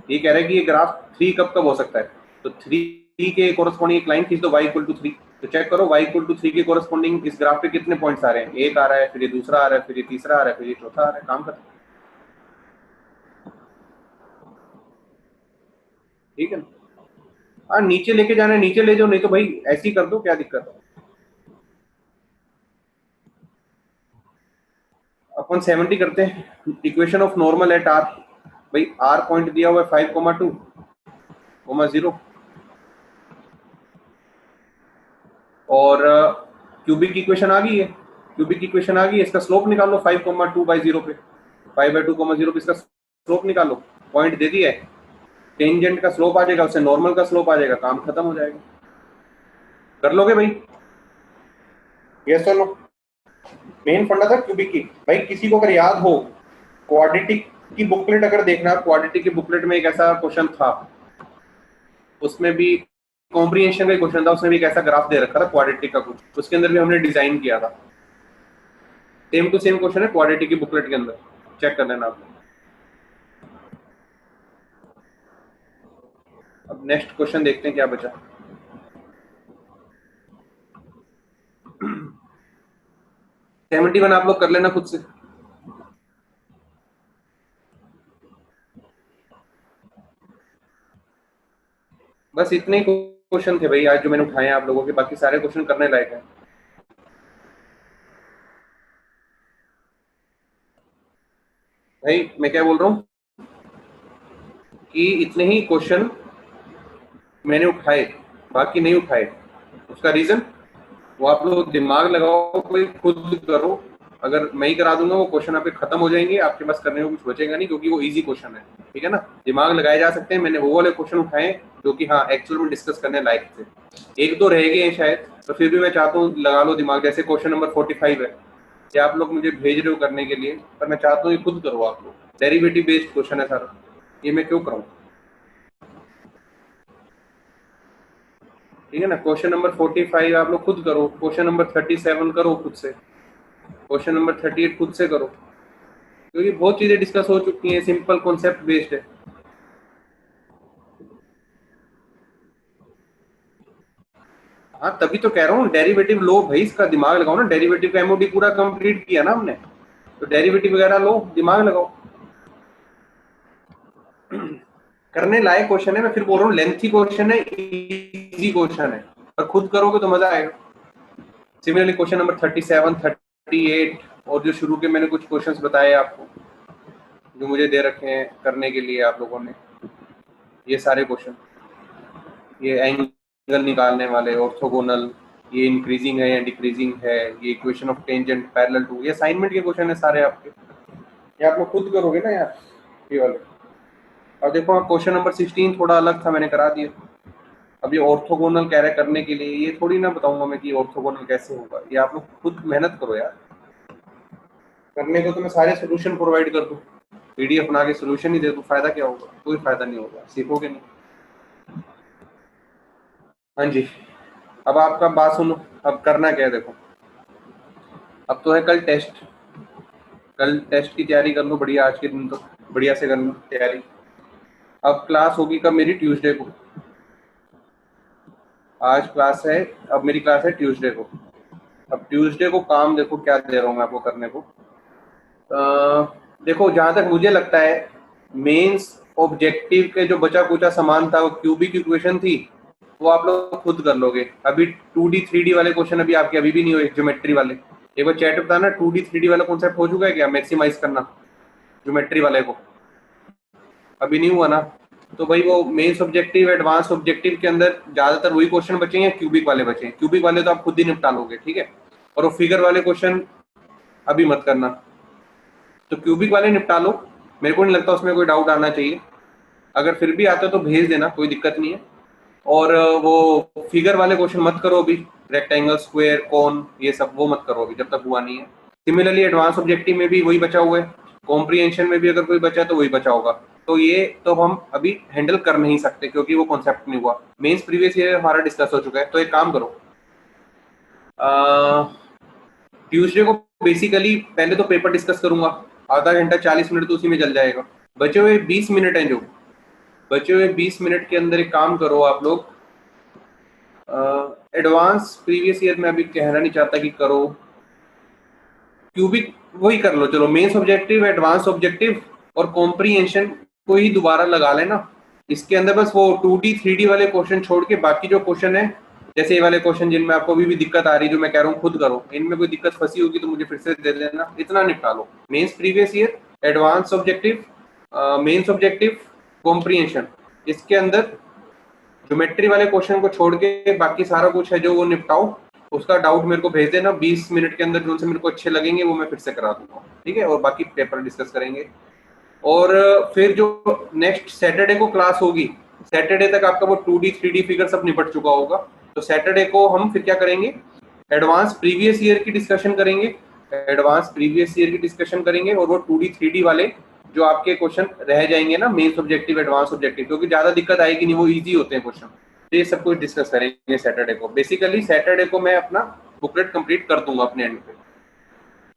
कह रहे हैं कि ये ग्राफ 3 कब कब हो सकता है। तो 3 के कोरस्पॉन्डिंग एक लाइन खींच दो, y इक्वल टू 3। तो चेक करो y इक्वल टू 3 के कोरस्पॉन्डिंग इस ग्राफ पे कितने पॉइंट्स आ रहे हैं। एक आ रहा है, फिर ये दूसरा आ रहा है, फिर ये तीसरा आ रहा है, फिर ये चौथा आ रहा है। काम कर, ठीक है ना? हाँ, नीचे लेके जाना है नीचे ले जाओ, नहीं तो भाई ऐसे ही कर दो, क्या दिक्कत है। अपन 70 करते हैं। Equation of normal at R, भाई आर पॉइंट दिया हुआ है 5,2,0, और क्यूबिक इक्वेशन आ गई है। क्यूबिक इक्वेशन आ गई है, इसका स्लोप निकाल लो 5,2/0 पे। 5/2,0 पे इसका स्लोप निकालो, पॉइंट दे दिया है, टेंजेंट का स्लोप आ जाएगा, उससे नॉर्मल का स्लोप आ जाएगा, काम खत्म हो जाएगा। कर लोगे भाई? यस और नो? मेन फंडा था क्यूबिक की। भाई किसी को अगर याद हो, क्वाड्रेटिक की बुकलेट अगर देखना, क्वाड्रेटिक की बुकलेट में एक ऐसा क्वेश्चन था, उसमें भी कॉम्प्रिहेंशन का क्वेश्चन था, उसमें भी एक ऐसा ग्राफ दे रखा था क्वाड्रेटिक का कुछ, उसके अंदर भी हमने डिजाइन किया था। सेम टू सेम क्वेश्चन है क्वाड्रेटिक की बुकलेट के अंदर, चेक कर लेना आप। अब नेक्स्ट क्वेश्चन देखते हैं क्या बचा। 71 आप लोग कर लेना खुद से। बस इतने क्वेश्चन थे भाई आज जो मैंने उठाए हैं आप लोगों के, बाकी सारे क्वेश्चन करने लायक हैं। भाई मैं क्या बोल रहा हूँ कि इतने ही क्वेश्चन मैंने उठाए, बाकी नहीं उठाए। उसका रीजन, वो आप लोग दिमाग लगाओ, कोई खुद करो। अगर मैं ही करा दूंगा वो क्वेश्चन आपके खत्म हो जाएंगे, आपके पास करने को कुछ बचेगा नहीं, क्योंकि वो इजी क्वेश्चन है, ठीक है ना। दिमाग लगाए जा सकते हैं। मैंने वो वाले क्वेश्चन उठाए जो कि हाँ एक्चुअल में डिस्कस करने लायक थे। एक दो रह गए हैं शायद, तो फिर भी मैं चाहता हूँ लगा लो दिमाग। जैसे क्वेश्चन नंबर 45 है, ये आप लोग मुझे भेज रहे हो करने के लिए, पर मैं चाहता हूँ ये खुद करो आप लोग। डेरिवेटिव बेस्ड क्वेश्चन है सारा, ये मैं क्यों कराऊँ, ठीक है ना। क्वेश्चन नंबर 45 आप लोग खुद करो, क्वेश्चन नंबर 37 करो खुद से, क्वेश्चन नंबर 38 खुद से करो, क्योंकि बहुत चीजें डिस्कस हो चुकी हैं, सिंपल कॉन्सेप्ट बेस्ड है। हाँ तभी तो कह रहा हूँ डेरिवेटिव लो भाई, इसका दिमाग लगाओ ना। डेरिवेटिव का एमओडी पूरा कंप्लीट किया ना हमने, तो डेरिवेटिव वगैरह लो, दिमाग लगाओ। करने लायक क्वेश्चन है, मैं फिर बोल रहा हूँ लेंथी क्वेश्चन है, इजी क्वेश्चन है, पर खुद करोगे तो मजा आएगा। सिमिलरली क्वेश्चन नंबर 37, 38 और जो शुरू के मैंने कुछ क्वेश्चंस बताए आपको, जो मुझे दे रखे हैं करने के लिए आप लोगों ने, ये सारे क्वेश्चन, ये एंगल निकालने वाले, ऑर्थोगोनल, ये इंक्रीजिंग है या डिक्रीजिंग है, ये equation of tangent parallel to, ये असाइनमेंट के क्वेश्चन है सारे आपके, ये आप लोग खुद करोगे ना यार ये वाले। अब देखो क्वेश्चन नंबर 16 थोड़ा अलग था, मैंने करा दिया। अब ये ऑर्थोगोनल कह रहे करने के लिए, ये थोड़ी ना बताऊंगा मैं कि ऑर्थोगोनल कैसे होगा, ये आप लोग खुद मेहनत करो यार। करने को तो मैं सारे सोल्यूशन प्रोवाइड कर दूँ, पीडीएफ बना के सोल्यूशन ही दे दूँ, फायदा क्या होगा? कोई फायदा नहीं होगा, सीखोगे नहीं। हाँ जी, अब आपका बात सुनो, अब करना क्या है देखो, अब तो है कल टेस्ट, कल टेस्ट की तैयारी कर लो बढ़िया, आज के दिन तो बढ़िया से कर लो तैयारी। अब क्लास होगी कब मेरी? ट्यूसडे को। आज क्लास है, अब मेरी क्लास है ट्यूसडे को। अब ट्यूसडे को काम देखो क्या दे रहा हूँ मैं आपको करने को। देखो जहाँ तक मुझे लगता है मेंस ऑब्जेक्टिव के जो बचा कुचा सामान था, वो क्यूबिक इक्वेशन थी, वो आप लोग खुद कर लोगे। अभी 2D 3D वाले क्वेश्चन अभी आपके अभी भी नहीं हुए, ज्योमेट्री वाले। एक बार चैट बताना 2D 3D वाला कॉन्सेप्ट हो चुका है क्या, मैक्सिमाइज करना ज्योमेट्री वाले को? अभी नहीं हुआ ना? तो भाई वो मेंस ऑब्जेक्टिव एडवांस ऑब्जेक्टिव के अंदर ज्यादातर वही क्वेश्चन बचे हैं, क्यूबिक वाले बचे हैं। क्यूबिक वाले तो आप खुद ही निपटा लोगे, ठीक है। और वो फिगर वाले क्वेश्चन अभी मत करना, तो क्यूबिक वाले निपटा लो। मेरे को नहीं लगता उसमें कोई डाउट आना चाहिए, अगर फिर भी आता तो भेज देना, कोई दिक्कत नहीं है। और वो फिगर वाले क्वेश्चन मत करो अभी, रेक्टेंगल, स्क्वायर, कौन, ये सब वो मत करो अभी जब तक हुआ नहीं है। सिमिलरली एडवांस ऑब्जेक्टिव में भी वही बचा हुआ है, कॉम्प्रिहेंशन में भी अगर कोई बचा तो वही बचा होगा। तो ये तो हम अभी हैंडल कर नहीं सकते क्योंकि वो कॉन्सेप्ट नहीं हुआ। मेंस प्रीवियस ईयर हमारा डिस्कस हो चुका है, तो एक काम करो, ट्यूसडे को बेसिकली पहले तो पेपर डिस्कस करूंगा, आधा घंटा 40 मिनट तो उसी में चल जाएगा। बचे हुए 20 मिनट हैं, जो बचे हुए 20 मिनट के अंदर एक काम करो आप लोग, एडवांस प्रीवियस ईयर में अभी कहना नहीं चाहता कि करो, क्यूबिक वही कर लो, चलो मेंस ऑब्जेक्टिव, एडवांस ऑब्जेक्टिव और कॉम्प्रिहेंशन को ही दोबारा लगा लेना। इसके अंदर बस वो 2D 3D वाले क्वेश्चन छोड़ के बाकी जो क्वेश्चन है, जैसे ये वाले क्वेश्चन जिनमें आपको अभी भी दिक्कत आ रही है, जो मैं कह रहा हूँ खुद करो, इनमें कोई दिक्कत फंसी होगी तो मुझे फिर से दे देना, इतना निपटा लो। Mains previous year, advance objective, mains objective, comprehension, इसके अंदर ज्योमेट्री वाले क्वेश्चन को छोड़ के बाकी सारा कुछ है जो वो निपटाओ। उसका डाउट मेरे को भेज देना, 20 मिनट के अंदर जो से मेरे को अच्छे लगेंगे वो मैं फिर से करा दूंगा, ठीक है। और बाकी पेपर डिस्कस करेंगे। और फिर जो नेक्स्ट सैटरडे को क्लास होगी, सैटरडे तक आपका वो 2D 3D फिगर सब निपट चुका होगा। तो सैटरडे को हम फिर क्या करेंगे, एडवांस प्रीवियस ईयर की डिस्कशन करेंगे, एडवांस प्रीवियस ईयर की डिस्कशन करेंगे। और वो 2D 3D वाले जो आपके क्वेश्चन रह जाएंगे ना, मेंस ऑब्जेक्टिव, एडवांस ऑब्जेक्टिव, क्योंकि ज्यादा दिक्कत आएगी नहीं, वो इजी होते हैं क्वेश्चन। तो ये सब कुछ डिस्कस करेंगे सैटरडे को। बेसिकली सैटरडे को मैं अपना बुकलेट कंप्लीट कर दूंगा अपने एंड पे।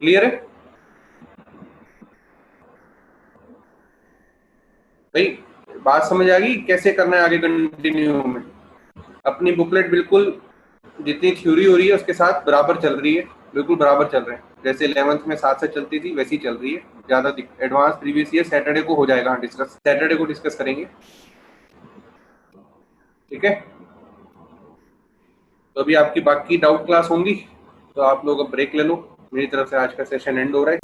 क्लियर है भाई? बात समझ आ गई कैसे करना है आगे कंटिन्यू में? अपनी बुकलेट बिल्कुल जितनी थ्योरी हो रही है उसके साथ बराबर चल रही है, बिल्कुल बराबर चल रहे हैं। जैसे 11th में साथ से चलती थी वैसी चल रही है। ज्यादा एडवांस प्रीवियस ईयर सैटरडे को हो जाएगा, डिस्कस सैटरडे को डिस्कस करेंगे, ठीक है। तो अभी आपकी बाकी डाउट क्लास होंगी, तो आप लोग अब ब्रेक ले लो। मेरी तरफ से आज का सेशन एंड हो रहा है।